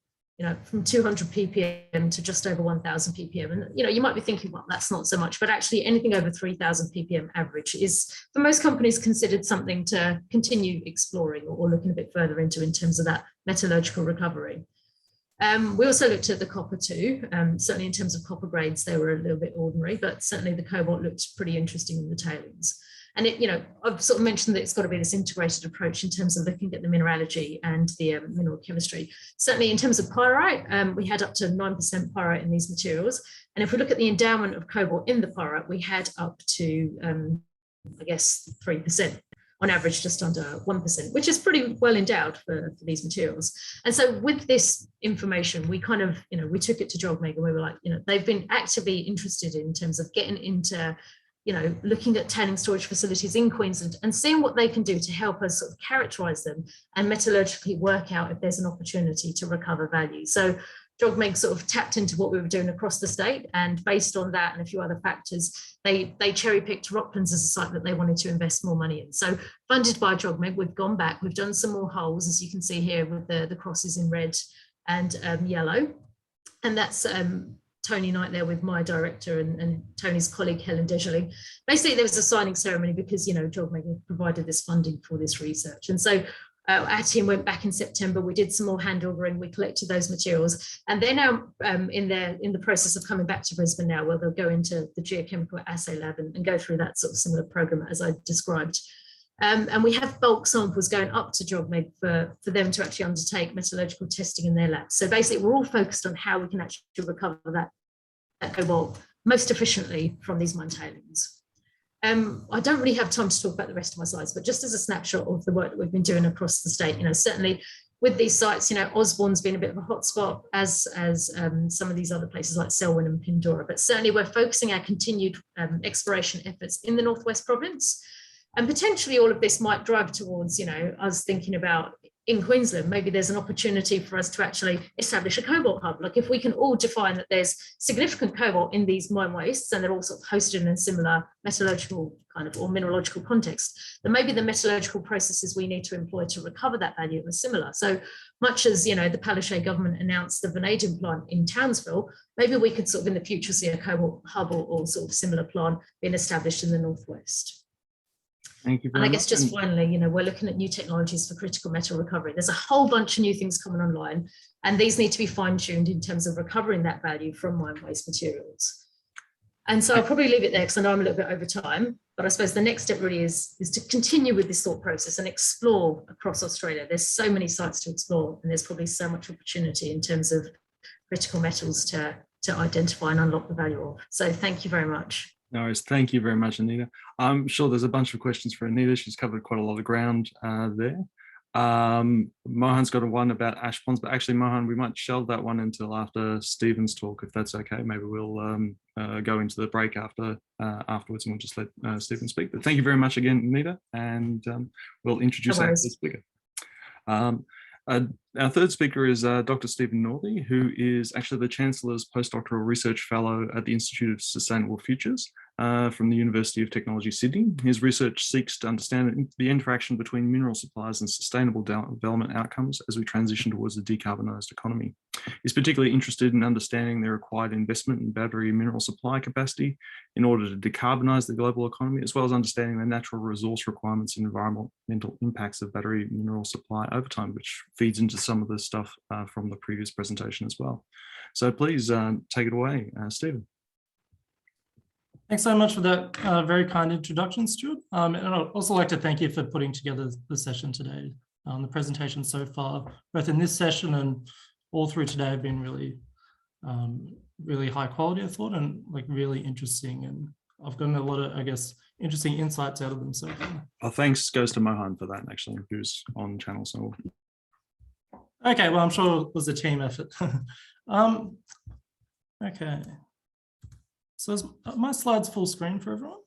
from 200 ppm to just over 1000 ppm. And, you might be thinking, well, that's not so much, but actually anything over 3000 ppm average is, for most companies, considered something to continue exploring or looking a bit further into in terms of that metallurgical recovery. We also looked at the copper too. Certainly in terms of copper grades, they were a little bit ordinary, but certainly the cobalt looked pretty interesting in the tailings. And it, I've sort of mentioned that it's got to be this integrated approach in terms of looking at the mineralogy and the mineral chemistry. Certainly in terms of pyrite, we had up to 9% pyrite in these materials. And if we look at the endowment of cobalt in the pyrite, we had up to, I guess, 3%. On average, just under 1%, which is pretty well endowed for these materials. And so with this information, we kind of, we took it to Jobmaker. We were like, they've been actively interested in terms of getting into, looking at tailing storage facilities in Queensland and seeing what they can do to help us sort of characterize them and metallurgically work out if there's an opportunity to recover value. So Jobmaker sort of tapped into what we were doing across the state, and based on that and a few other factors, they cherry-picked Rocklins as a site that they wanted to invest more money in. So funded by Jobmaker, we've gone back, we've done some more holes, as you can see here with the crosses in red and yellow. And that's Tony Knight there with my director and Tony's colleague, Helen Dejeling. Basically, there was a signing ceremony because, Jobmaker provided this funding for this research. And so our team went back in September. We did some more handovering. We collected those materials, and they're now in the process of coming back to Brisbane now, where they'll go into the geochemical assay lab and go through that sort of similar program as I described. And we have bulk samples going up to Jobmaker for them to actually undertake metallurgical testing in their lab. So basically, we're all focused on how we can actually recover that cobalt most efficiently from these mine tailings. I don't really have time to talk about the rest of my slides, but just as a snapshot of the work that we've been doing across the state, certainly with these sites, Osborne's been a bit of a hotspot as some of these other places like Selwyn and Pindora, but certainly we're focusing our continued exploration efforts in the Northwest Province. And potentially all of this might drive towards, us thinking about in Queensland, maybe there's an opportunity for us to actually establish a cobalt hub. Like if we can all define that there's significant cobalt in these mine wastes and they're all sort of hosted in a similar metallurgical kind of or mineralogical context, then maybe the metallurgical processes we need to employ to recover that value are similar. So much as, the Palaszczuk government announced the vanadium plant in Townsville, maybe we could sort of in the future see a cobalt hub or sort of similar plant being established in the Northwest. Thank you very and I much. guess just finally, we're looking at new technologies for critical metal recovery. There's a whole bunch of new things coming online, and these need to be fine-tuned in terms of recovering that value from mine waste materials. And so I'll probably leave it there because I know I'm a little bit over time, but I suppose the next step really is to continue with this thought process and explore across Australia. There's so many sites to explore, and there's probably so much opportunity in terms of critical metals to identify and unlock the value of. So thank you very much. No worries. Thank you very much, Anita. I'm sure there's a bunch of questions for Anita. She's covered quite a lot of ground there. Mohan's got one about ash ponds, but actually, Mohan, we might shelve that one until after Stephen's talk, if that's okay. Maybe we'll go into the break afterwards, and we'll just let Stephen speak. But thank you very much again, Anita, and we'll introduce our first speaker. Our third speaker is Dr. Stephen Northey, who is actually the Chancellor's Postdoctoral Research Fellow at the Institute of Sustainable Futures from the University of Technology, Sydney. His research seeks to understand the interaction between mineral supplies and sustainable development outcomes as we transition towards a decarbonised economy. He's particularly interested in understanding the required investment in battery mineral supply capacity in order to decarbonise the global economy, as well as understanding the natural resource requirements and environmental impacts of battery mineral supply over time, which feeds into some of the stuff from the previous presentation as well. So please take it away, Stephen. Thanks so much for that very kind introduction, Stuart. And I'd also like to thank you for putting together the session today. The presentation so far, both in this session and all through today, have been really, really high quality, I thought, and like really interesting. And I've gotten a lot of, I guess, interesting insights out of them so far. Oh, thanks goes to Mohan for that, actually, who's on channel. So, okay, well, I'm sure it was a team effort. Okay. So is my slides full screen for everyone?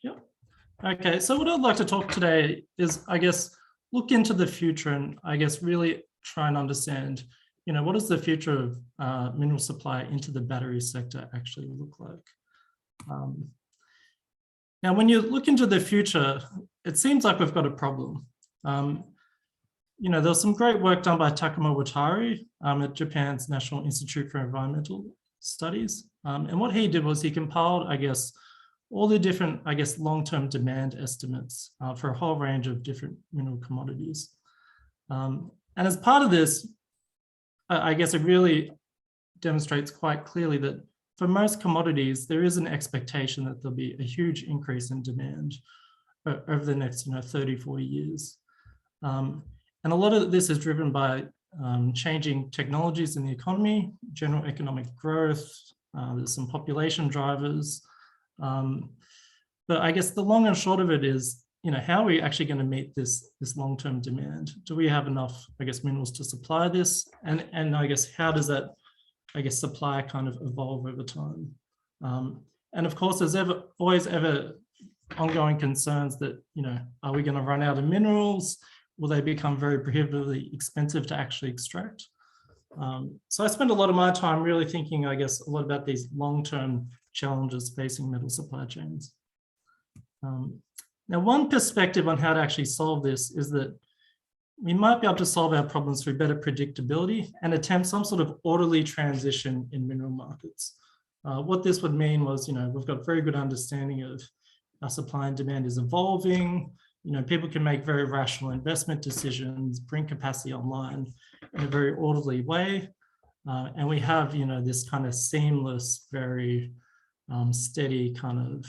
Yep. Okay, so what I'd like to talk today is, I guess, look into the future and I guess really try and understand, what does the future of mineral supply into the battery sector actually look like? Now, when you look into the future, it seems like we've got a problem. There's some great work done by Takuma Watari at Japan's National Institute for Environmental Studies. And what he did was he compiled, I guess, all the different, long-term demand estimates for a whole range of different mineral commodities. And as part of this, I guess it really demonstrates quite clearly that for most commodities, there is an expectation that there'll be a huge increase in demand over the next 30, 40 years. And a lot of this is driven by changing technologies in the economy, general economic growth, there's some population drivers. But I guess the long and short of it is, how are we actually going to meet this long-term demand? Do we have enough, I guess, minerals to supply this? And I guess, how does that, supply kind of evolve over time? And of course, there's always ongoing concerns that, are we going to run out of minerals? Will they become very prohibitively expensive to actually extract? So I spend a lot of my time really thinking, I guess, a lot about these long-term challenges facing metal supply chains. Now, one perspective on how to actually solve this is that we might be able to solve our problems through better predictability and attempt some sort of orderly transition in mineral markets. What this would mean was, we've got very good understanding of how supply and demand is evolving. People can make very rational investment decisions, bring capacity online in a very orderly way. And we have, this kind of seamless, very steady kind of,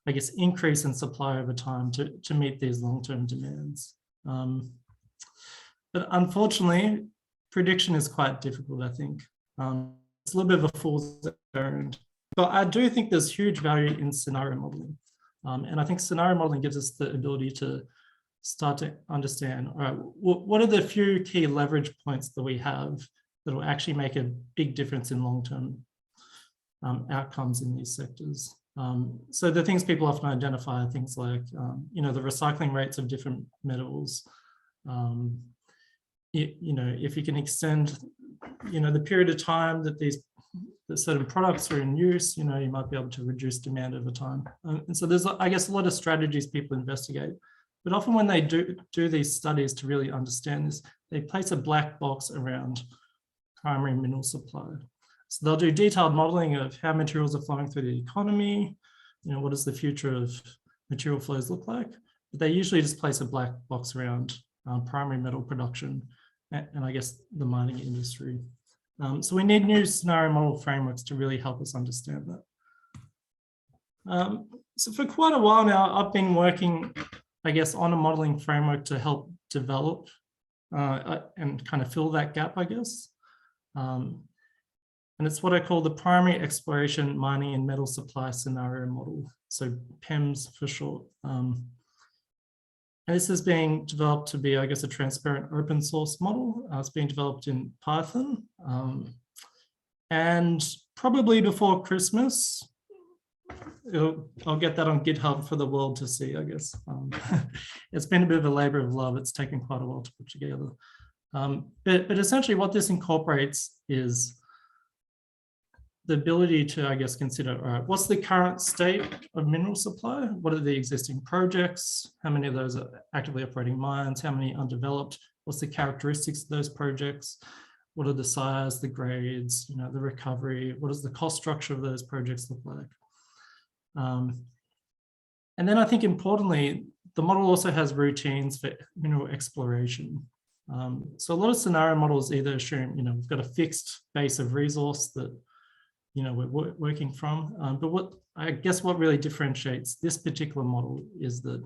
I guess, increase in supply over time to meet these long-term demands. But unfortunately, prediction is quite difficult, I think. It's a little bit of a fool's errand. But I do think there's huge value in scenario modeling. And I think scenario modeling gives us the ability to start to understand, all right, what are the few key leverage points that we have that will actually make a big difference in long-term outcomes in these sectors. So the things people often identify are things like, the recycling rates of different metals. If you can extend, the period of time that certain products are in use, you might be able to reduce demand over time. And so there's, I guess, a lot of strategies people investigate. But often when they do these studies to really understand this, they place a black box around primary mineral supply. So they'll do detailed modeling of how materials are flowing through the economy, what does the future of material flows look like? But they usually just place a black box around primary metal production and I guess the mining industry. So we need new scenario model frameworks to really help us understand that. So for quite a while now, I've been working, I guess, on a modeling framework to help develop and kind of fill that gap, I guess. And it's what I call the primary exploration, mining and metal supply scenario model. So PEMS for short. And this is being developed to be, I guess, a transparent open source model. It's being developed in Python. And probably before Christmas, I'll get that on GitHub for the world to see, I guess. It's been a bit of a labor of love. It's taken quite a while to put together. But essentially what this incorporates is the ability to, I guess, consider, all right, what's the current state of mineral supply? What are the existing projects? How many of those are actively operating mines? How many undeveloped? What's the characteristics of those projects? What are the size, the grades, the recovery? What does the cost structure of those projects look like? And then I think importantly, the model also has routines for mineral exploration. So a lot of scenario models either assume, we've got a fixed base of resource that we're working from. But what really differentiates this particular model is that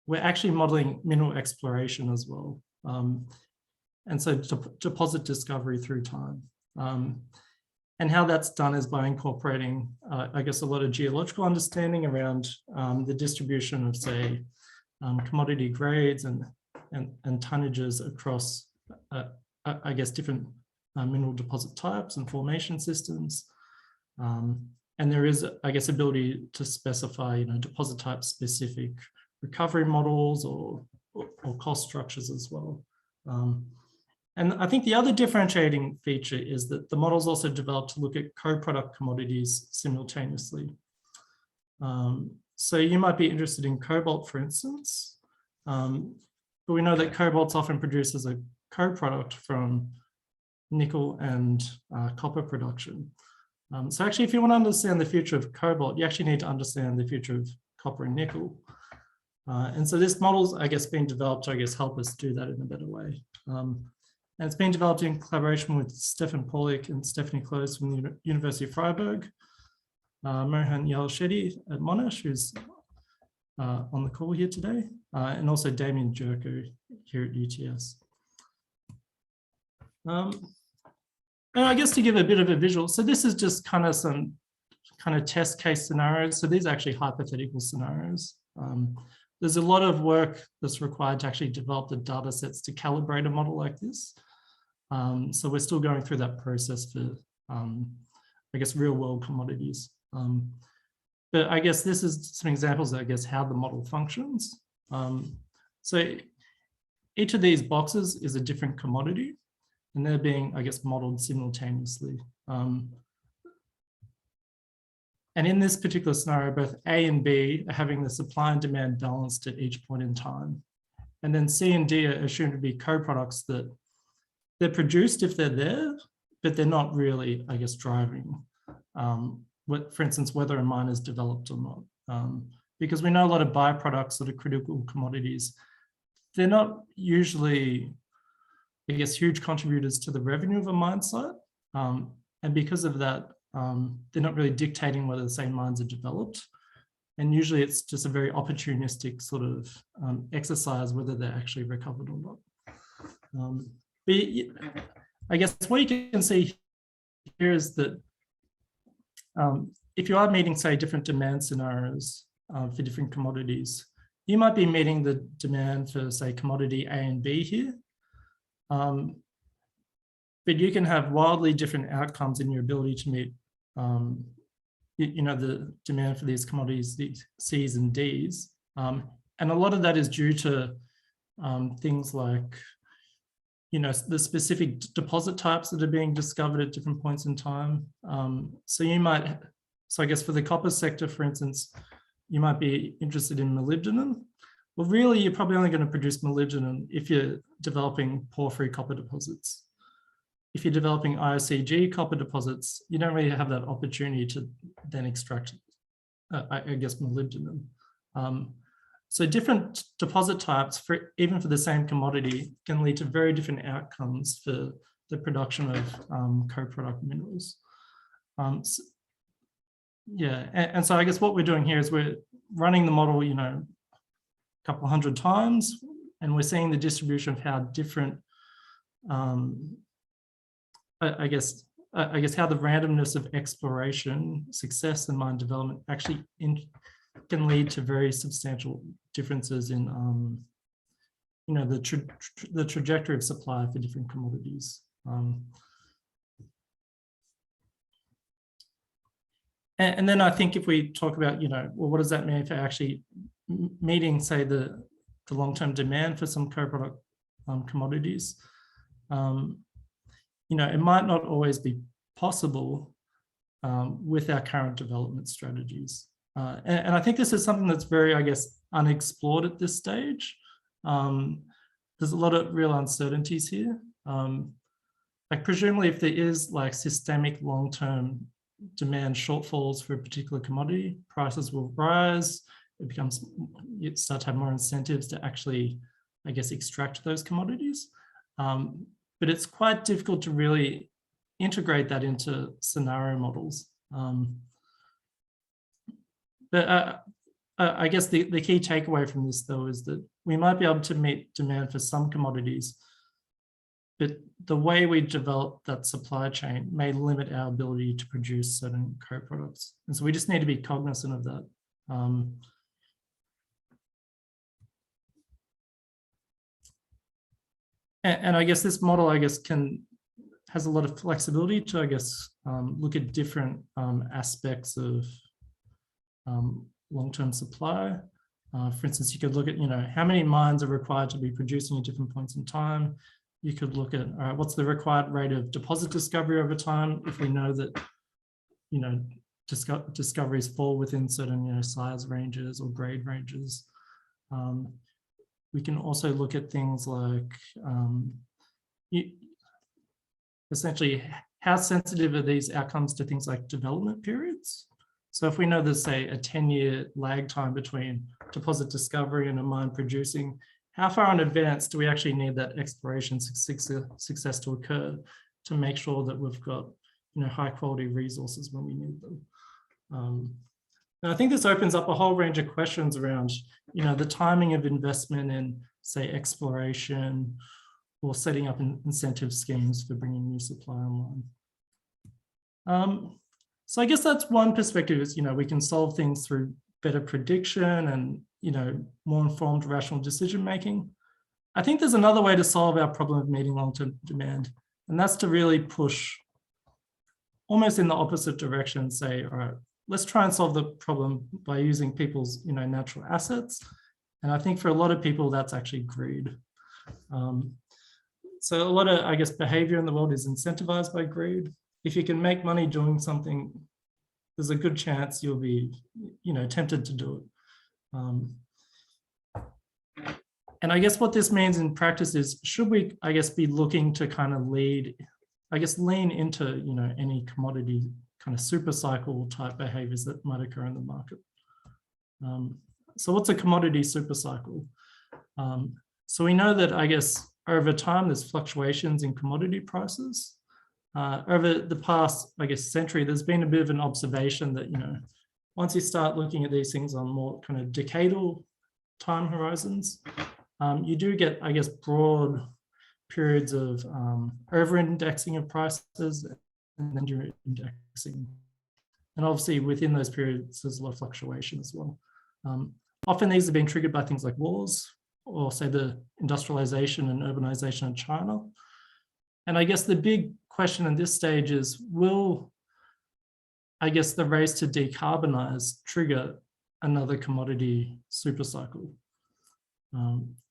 we're actually modeling mineral exploration as well. And so deposit discovery through time. And how that's done is by incorporating, I guess, a lot of geological understanding around the distribution of, say, commodity grades and tonnages across, I guess, different mineral deposit types and formation systems. And there is, I guess, ability to specify, deposit type specific recovery models or cost structures as well. And I think the other differentiating feature is that the model's also developed to look at co-product commodities simultaneously. So you might be interested in cobalt, for instance, but we know that cobalt's often produced as a co-product from nickel and copper production. So actually, if you want to understand the future of cobalt, you actually need to understand the future of copper and nickel. And so this model's, I guess, being developed to, I guess, help us do that in a better way. And it's been developed in collaboration with Stefan Paulik and Stephanie Close from the University of Freiburg, Mohan Yalshetty at Monash, who's on the call here today, and also Damien Jerko here at UTS. And I guess to give a bit of a visual, so this is just kind of some kind of test case scenarios. So these are actually hypothetical scenarios. There's a lot of work that's required to actually develop the data sets to calibrate a model like this. So we're still going through that process for, I guess, real world commodities. But I guess this is some examples of, I guess, how the model functions. So each of these boxes is a different commodity, and they're being, I guess, modeled simultaneously. And in this particular scenario, both A and B are having the supply and demand balanced at each point in time. And then C and D are assumed to be co-products that they're produced if they're there, but they're not really, I guess, driving, for instance, whether a mine is developed or not. Because we know a lot of byproducts that are critical commodities, they're not usually, I guess, huge contributors to the revenue of a mine site. And because of that, they're not really dictating whether the same mines are developed. And usually it's just a very opportunistic sort of exercise whether they're actually recovered or not. But I guess what you can see here is that if you are meeting, say, different demand scenarios for different commodities, you might be meeting the demand for, say, commodity A and B here. But you can have wildly different outcomes in your ability to meet the demand for these commodities, these C's and D's. And a lot of that is due to things like, the specific deposit types that are being discovered at different points in time. So I guess for the copper sector, for instance, you might be interested in molybdenum. Well, really, you're probably only going to produce molybdenum if you're developing porphyry copper deposits. If you're developing IOCG copper deposits, you don't really have that opportunity to then extract, I guess, molybdenum. So different deposit types, even for the same commodity, can lead to very different outcomes for the production of co-product minerals. And so I guess what we're doing here is we're running the model, a couple hundred times, and we're seeing the distribution of how different, I guess how the randomness of exploration, success, and mine development actually can lead to very substantial differences in, the trajectory of supply for different commodities. And then I think if we talk about, well, what does that mean for actually meeting, say, the long-term demand for some co-product commodities? It might not always be possible with our current development strategies. And I think this is something that's very, I guess, unexplored at this stage. There's a lot of real uncertainties here. Like presumably if there is like systemic long-term demand shortfalls for a particular commodity, prices will rise. You start to have more incentives to actually, I guess, extract those commodities. But it's quite difficult to really integrate that into scenario models. But I guess the key takeaway from this, though, is that we might be able to meet demand for some commodities, but the way we develop that supply chain may limit our ability to produce certain co-products. And so we just need to be cognizant of that. And I guess this model, I guess, has a lot of flexibility to, I guess, look at different aspects of long-term supply. For instance, you could look at, how many mines are required to be producing at different points in time. You could look at, what's the required rate of deposit discovery over time if we know that, discoveries fall within certain, size ranges or grade ranges. We can also look at things like, essentially, how sensitive are these outcomes to things like development periods? So if we know there's, say, a 10-year lag time between deposit discovery and a mine producing, how far in advance do we actually need that exploration success to occur to make sure that we've got, high quality resources when we need them? And I think this opens up a whole range of questions around, the timing of investment in, say, exploration or setting up incentive schemes for bringing new supply online. So I guess that's one perspective is, we can solve things through better prediction and, more informed rational decision making. I think there's another way to solve our problem of meeting long-term demand, and that's to really push almost in the opposite direction, say, all right, let's try and solve the problem by using people's, natural assets. And I think for a lot of people, that's actually greed. So a lot of, I guess, behavior in the world is incentivized by greed. If you can make money doing something, there's a good chance you'll be, tempted to do it. And I guess what this means in practice is, should we, I guess, be looking to kind of lean into, any commodity kind of super cycle type behaviors that might occur in the market. So what's a commodity super cycle? So we know that, I guess, over time, there's fluctuations in commodity prices. Over the past, I guess, century, there's been a bit of an observation that, once you start looking at these things on more kind of decadal time horizons, you do get, I guess, broad periods of over-indexing of prices and under-indexing. And obviously within those periods, there's a lot of fluctuation as well. Often these have been triggered by things like wars or, say, the industrialization and urbanization of China. And I guess the big question at this stage is, will, I guess, the race to decarbonize trigger another commodity super cycle?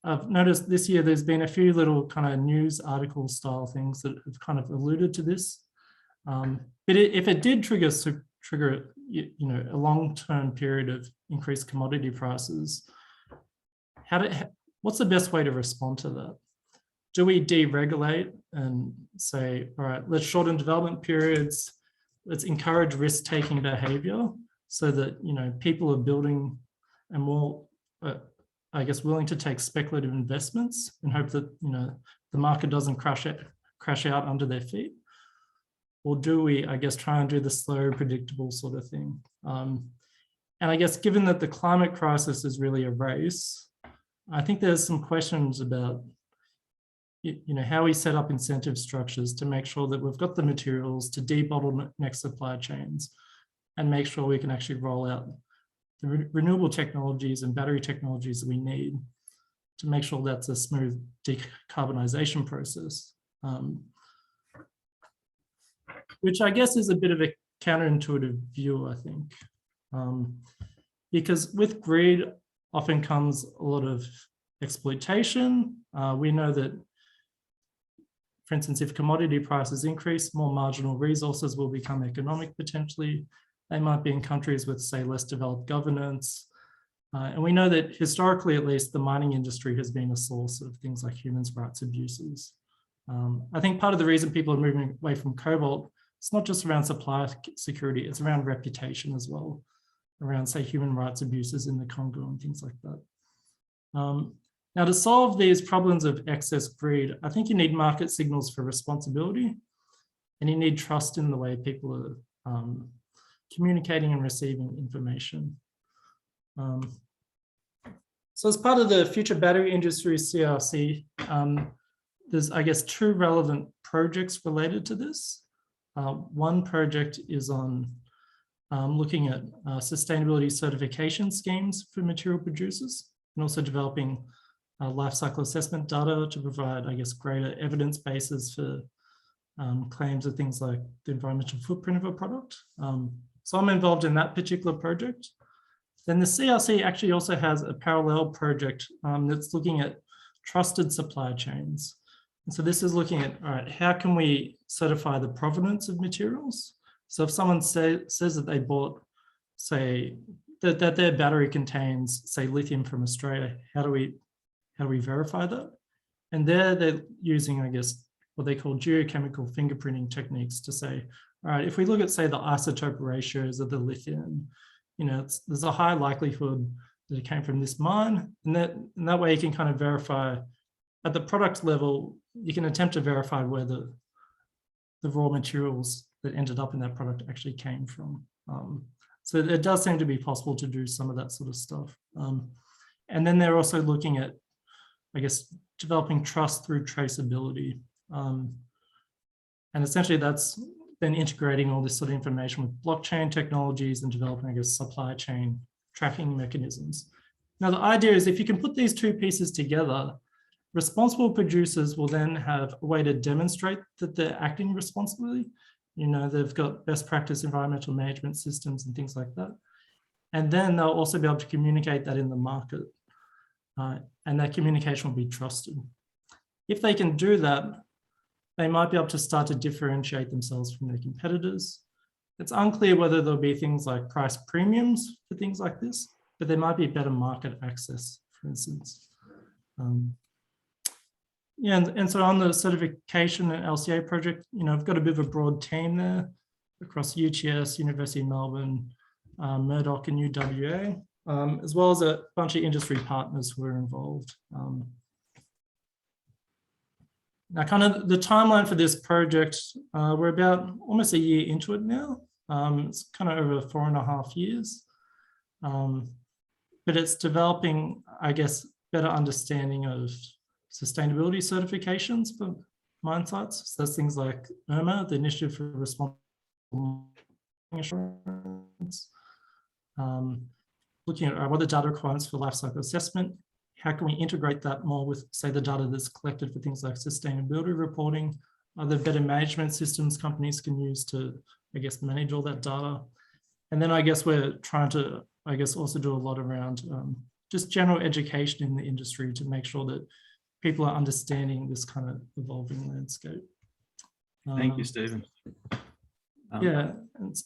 I've noticed this year there's been a few little kind of news article style things that have kind of alluded to this. But if it did trigger a long-term period of increased commodity prices, what's the best way to respond to that? Do we deregulate and say, all right, let's shorten development periods, let's encourage risk-taking behavior so that, people are building and more, I guess, willing to take speculative investments and hope that, the market doesn't crash out under their feet? Or do we, I guess, try and do the slow, predictable sort of thing? And I guess, given that the climate crisis is really a race, I think there's some questions about, how we set up incentive structures to make sure that we've got the materials to debottleneck supply chains and make sure we can actually roll out the renewable technologies and battery technologies that we need to make sure that's a smooth decarbonization process. Which I guess is a bit of a counterintuitive view, I think. Because with greed often comes a lot of exploitation. We know that, for instance, if commodity prices increase, more marginal resources will become economic potentially. They might be in countries with, say, less developed governance. And we know that historically, at least, the mining industry has been a source of things like human rights abuses. I think part of the reason people are moving away from cobalt, it's not just around supply security, it's around reputation as well, around, say, human rights abuses in the Congo and things like that. Now, to solve these problems of excess greed, I think you need market signals for responsibility, and you need trust in the way people are communicating and receiving information. So as part of the Future Battery Industry CRC, there's, I guess, two relevant projects related to this. One project is on looking at sustainability certification schemes for material producers, and also developing life cycle assessment data to provide, I guess, greater evidence bases for claims of things like the environmental footprint of a product. So I'm involved in that particular project. Then the CRC actually also has a parallel project that's looking at trusted supply chains. And so this is looking at, all right, how can we certify the provenance of materials? So if someone says that they bought, say, that their battery contains, say, lithium from Australia, how do we verify that? And they're using, I guess, what they call geochemical fingerprinting techniques to say, right? If we look at, say, the isotope ratios of the lithium, you know, there's a high likelihood that it came from this mine, and that way you can kind of verify at the product level. You can attempt to verify where the raw materials that ended up in that product actually came from. So it does seem to be possible to do some of that sort of stuff. And then they're also looking at, I guess, developing trust through traceability. And essentially that's then integrating all this sort of information with blockchain technologies and developing, I guess, supply chain tracking mechanisms. Now, the idea is if you can put these two pieces together, responsible producers will then have a way to demonstrate that they're acting responsibly. You know, they've got best practice environmental management systems and things like that. And then they'll also be able to communicate that in the market. And that communication will be trusted. If they can do that, they might be able to start to differentiate themselves from their competitors. It's unclear whether there'll be things like price premiums for things like this, but there might be better market access, for instance. Yeah, and so on the certification and LCA project, you know, I've got a bit of a broad team there across UTS, University of Melbourne, Murdoch and UWA, as well as a bunch of industry partners who are involved. Now, kind of the timeline for this project, we're about almost a year into it now. It's kind of over 4.5 years, but it's developing, I guess, better understanding of sustainability certifications for mine sites. So that's things like IRMA, the Initiative for Responsible Assurance, looking at what are the data requirements for life cycle assessment. How can we integrate that more with, say, the data that's collected for things like sustainability reporting? Are there better management systems companies can use to, I guess, manage all that data? And then I guess we're trying to, I guess, also do a lot around just general education in the industry to make sure that people are understanding this kind of evolving landscape. Thank you, Stephen. Yeah, and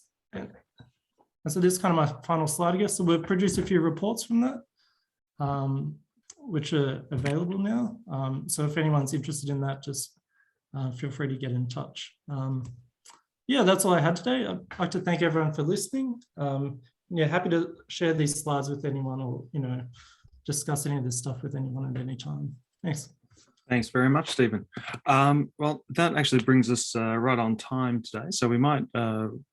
so this is kind of my final slide, I guess. So we've produced a few reports from that, which are available now. So if anyone's interested in that, just feel free to get in touch. Yeah, that's all I had today. I'd like to thank everyone for listening. Yeah, happy to share these slides with anyone, or, you know, discuss any of this stuff with anyone at any time. Thanks. Thanks very much, Stephen. Well, that actually brings us right on time today. So we might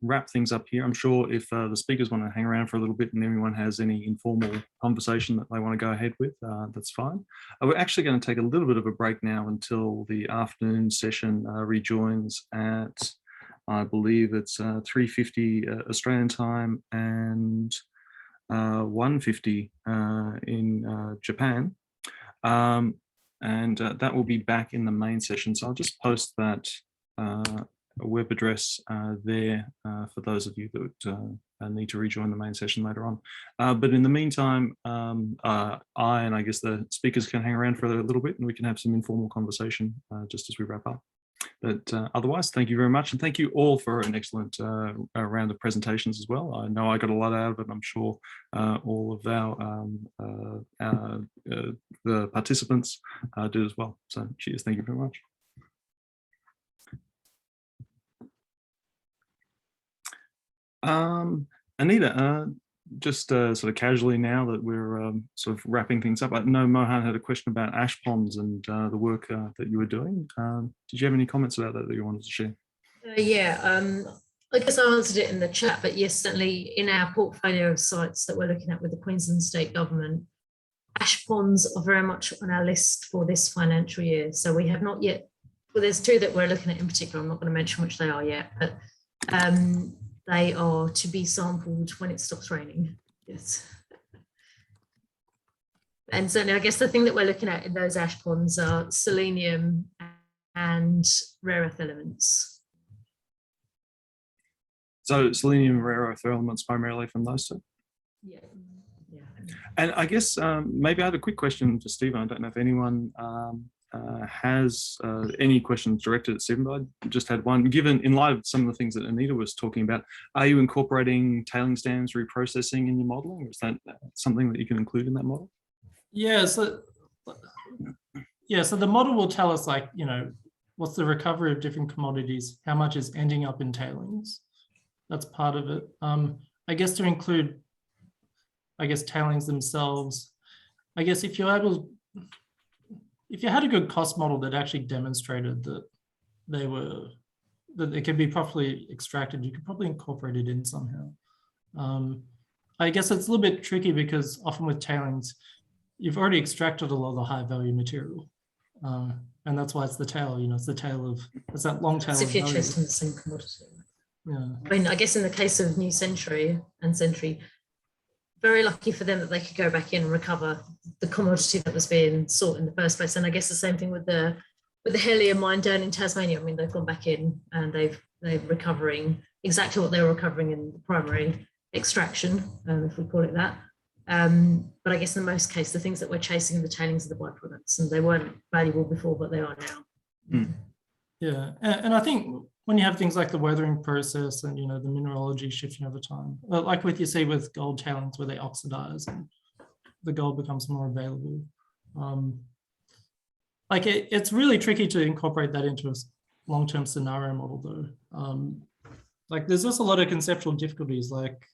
wrap things up here. I'm sure if the speakers want to hang around for a little bit and everyone has any informal conversation that they want to go ahead with, that's fine. We're actually going to take a little bit of a break now until the afternoon session rejoins at, I believe it's 3:50 Australian time and 1:50 in Japan. And that will be back in the main session. So I'll just post that web address there for those of you that need to rejoin the main session later on. But in the meantime, I and I guess the speakers can hang around for a little bit and we can have some informal conversation just as we wrap up. But otherwise, thank you very much. And thank you all for an excellent round of presentations as well. I know I got a lot out of it. I'm sure all of the participants did as well. So cheers, thank you very much. Anita, just sort of casually now that we're sort of wrapping things up, I know Mohan had a question about ash ponds and the work that you were doing. Did you have any comments about that you wanted to share? Yeah, I guess I answered it in the chat, but yes, certainly in our portfolio of sites that we're looking at with the Queensland State Government, ash ponds are very much on our list for this financial year. So we have not yet, well, there's two that we're looking at in particular. I'm not going to mention which they are yet, but they are to be sampled when it stops raining. Yes. And so I guess the thing that we're looking at in those ash ponds are selenium and rare earth elements. So selenium and rare earth elements primarily from those two? Yeah. Yeah. And I guess maybe I had a quick question for Stephen. I don't know if anyone has any questions directed at Stephen, but I just had one. Given, in light of some of the things that Anita was talking about, are you incorporating tailing stands reprocessing in your modelling, or is that something that you can include in that model? Yeah, so the model will tell us, like, you know, what's the recovery of different commodities? How much is ending up in tailings? That's part of it. I guess to include, I guess, tailings themselves. I guess if you had a good cost model that actually demonstrated that that it could be properly extracted, you could probably incorporate it in somehow. I guess it's a little bit tricky because often with tailings, you've already extracted a lot of the high value material. And that's why it's the tail, it's the tail of, it's that long tail. As if you're chasing the same commodity. Yeah. I mean, I guess in the case of New Century and Century, very lucky for them that they could go back in and recover the commodity that was being sought in the first place. And I guess the same thing with the Helium mine down in Tasmania. I mean, they've gone back in and they're recovering exactly what they were recovering in the primary extraction, if we call it that. But I guess in most cases, the things that we're chasing in the tailings are the byproducts, and they weren't valuable before, but they are now. Yeah, and I think when you have things like the weathering process and the mineralogy shifting over time, like you see with gold tailings where they oxidize and the gold becomes more available. Like it's really tricky to incorporate that into a long-term scenario model though. Like there's just a lot of conceptual difficulties. Like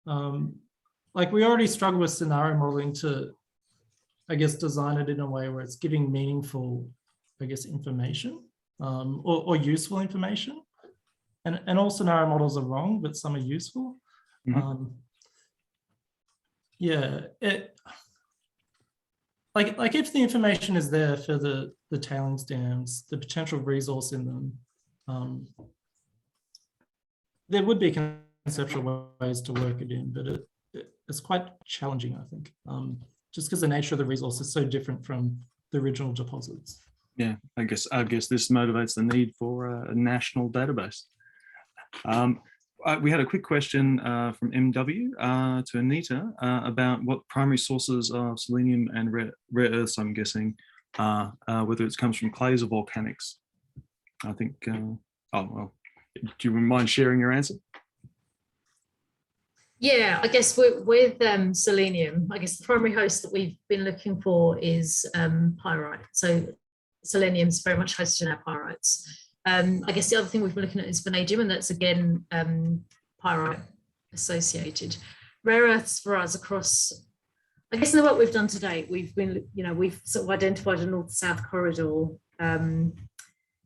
we already struggle with scenario modeling to, I guess, design it in a way where it's giving meaningful, I guess, information or useful information. And all scenario models are wrong, but some are useful. Mm-hmm. Yeah, like if the information is there for the tailings dams, the potential resource in them, there would be conceptual ways to work it in, but it's quite challenging, I think, just because the nature of the resource is so different from the original deposits. Yeah, I guess this motivates the need for a national database. We had a quick question from MW to Anita about what primary sources of selenium and rare earths, I'm guessing, whether it comes from clays or volcanics. I think, oh, well, do you mind sharing your answer? Yeah, I guess with selenium, I guess the primary host that we've been looking for is pyrite. So selenium is very much hosted in our pyrites. I guess the other thing we've been looking at is vanadium, and that's again pyrite associated. Rare earths for us across, I guess in the work we've done today, we've been, we've sort of identified a north-south corridor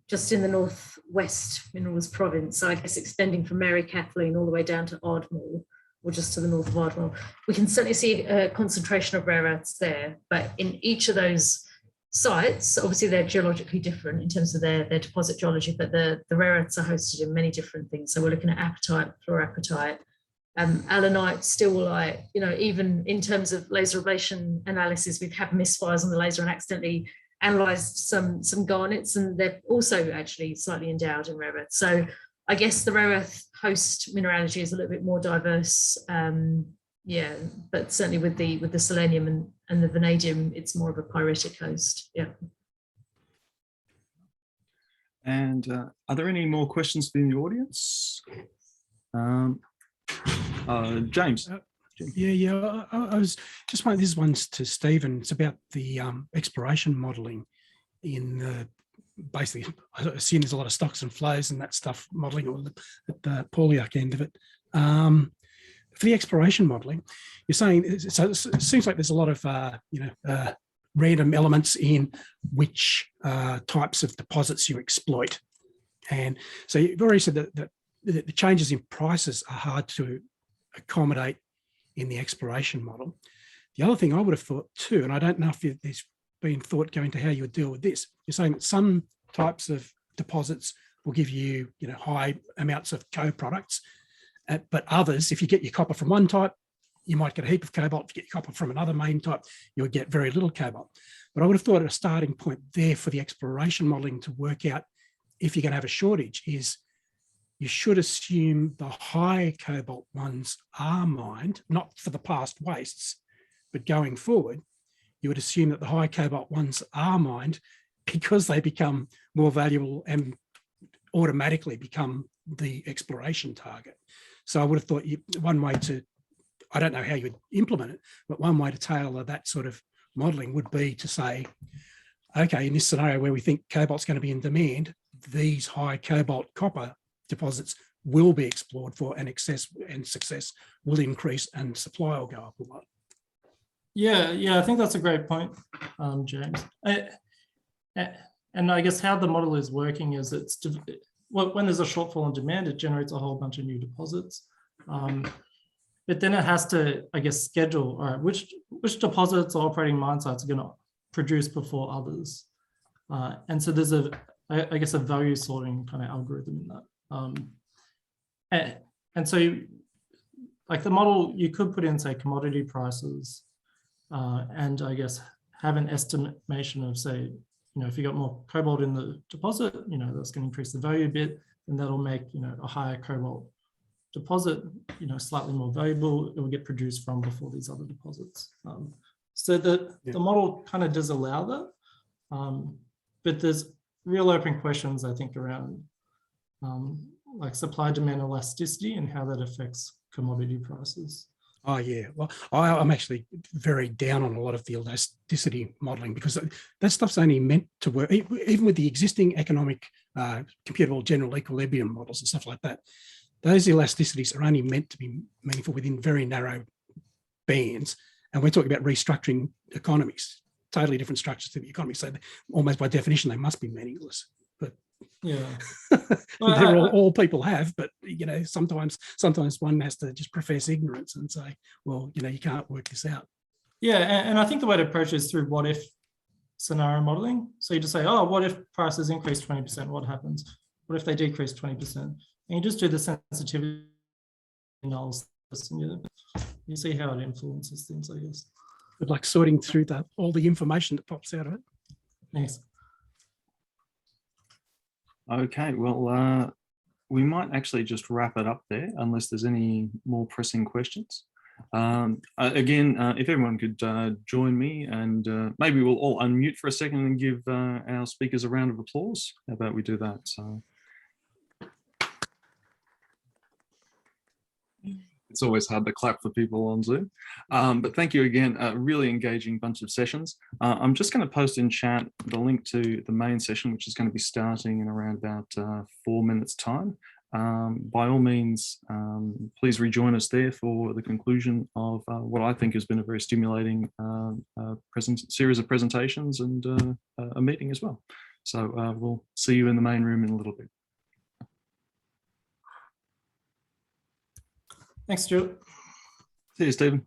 just in the northwest minerals province. So I guess extending from Mary Kathleen all the way down to Ardmore, or just to the north of Ardmore. We can certainly see a concentration of rare earths there, but in each of those sites, obviously they're geologically different in terms of their deposit geology, but the rare earths are hosted in many different things. So we're looking at apatite, fluorapatite, allanite, stilwellite, even in terms of laser ablation analysis, we've had misfires on the laser and accidentally analysed some garnets, and they're also actually slightly endowed in rare earths. So I guess the rare earth host mineralogy is a little bit more diverse. Yeah, but certainly with the selenium and the vanadium, it's more of a pyritic host. Yeah. And are there any more questions from the audience? James. Yeah. I was just wondering, this one's to Stephen. It's about the exploration modelling in the, basically, I assume there's a lot of stocks and flows and that stuff modelling at the Pauliac end of it. For the exploration modelling, you're saying, so it seems like there's a lot of, random elements in which types of deposits you exploit. And so you've already said that the changes in prices are hard to accommodate in the exploration model. The other thing I would have thought too, and I don't know if there's been thought going to how you would deal with this, you're saying that some types of deposits will give you, high amounts of co-products, but others, if you get your copper from one type, you might get a heap of cobalt. If you get your copper from another main type, you'll get very little cobalt. But I would have thought a starting point there for the exploration modelling to work out if you're going to have a shortage is you should assume the high cobalt ones are mined, not for the past wastes, but going forward, you would assume that the high cobalt ones are mined because they become more valuable and automatically become the exploration target. So I would have thought one way to, I don't know how you would implement it, but one way to tailor that sort of modelling would be to say, okay, in this scenario where we think cobalt's going to be in demand, these high cobalt copper deposits will be explored for, and success will increase and supply will go up a lot. Yeah, I think that's a great point, James. And I guess how the model is working is when there's a shortfall in demand, it generates a whole bunch of new deposits. But then it has to, I guess, schedule, all right, which deposits or operating mine sites are going to produce before others. And so there's I guess a value sorting kind of algorithm in that. And so like the model, you could put in, say, commodity prices, and I guess have an estimation of, say, if you got more cobalt in the deposit, that's going to increase the value a bit, and that'll make, a higher cobalt deposit, slightly more valuable. It will get produced from before these other deposits. So the model kind of does allow that, but there's real open questions, I think, around like supply demand elasticity and how that affects commodity prices. Oh yeah, well, I'm actually very down on a lot of the elasticity modelling, because that stuff's only meant to work, even with the existing economic computable general equilibrium models and stuff like that. Those elasticities are only meant to be meaningful within very narrow bands, and we're talking about restructuring economies, totally different structures to the economy. So almost by definition, they must be meaningless. But yeah, they're all people have, but sometimes one has to just profess ignorance and say, well, you can't work this out. Yeah, and I think the way to approach it is through what if scenario modeling. So you just say, oh, what if prices increase 20%? What happens? What if they decrease 20%? And you just do the sensitivity analysis, and you see how it influences things, I guess. But like sorting through all the information that pops out of it. Thanks. Okay, well, we might actually just wrap it up there, unless there's any more pressing questions. Again, if everyone could join me, and maybe we'll all unmute for a second and give our speakers a round of applause. How about we do that? So it's always hard to clap for people on Zoom, but thank you again. A really engaging bunch of sessions. I'm just going to post in chat the link to the main session, which is going to be starting in around about 4 minutes time. By all means, please rejoin us there for the conclusion of what I think has been a very stimulating series of presentations and a meeting as well. So we'll see you in the main room in a little bit. Thanks, Stuart. See you, Stephen.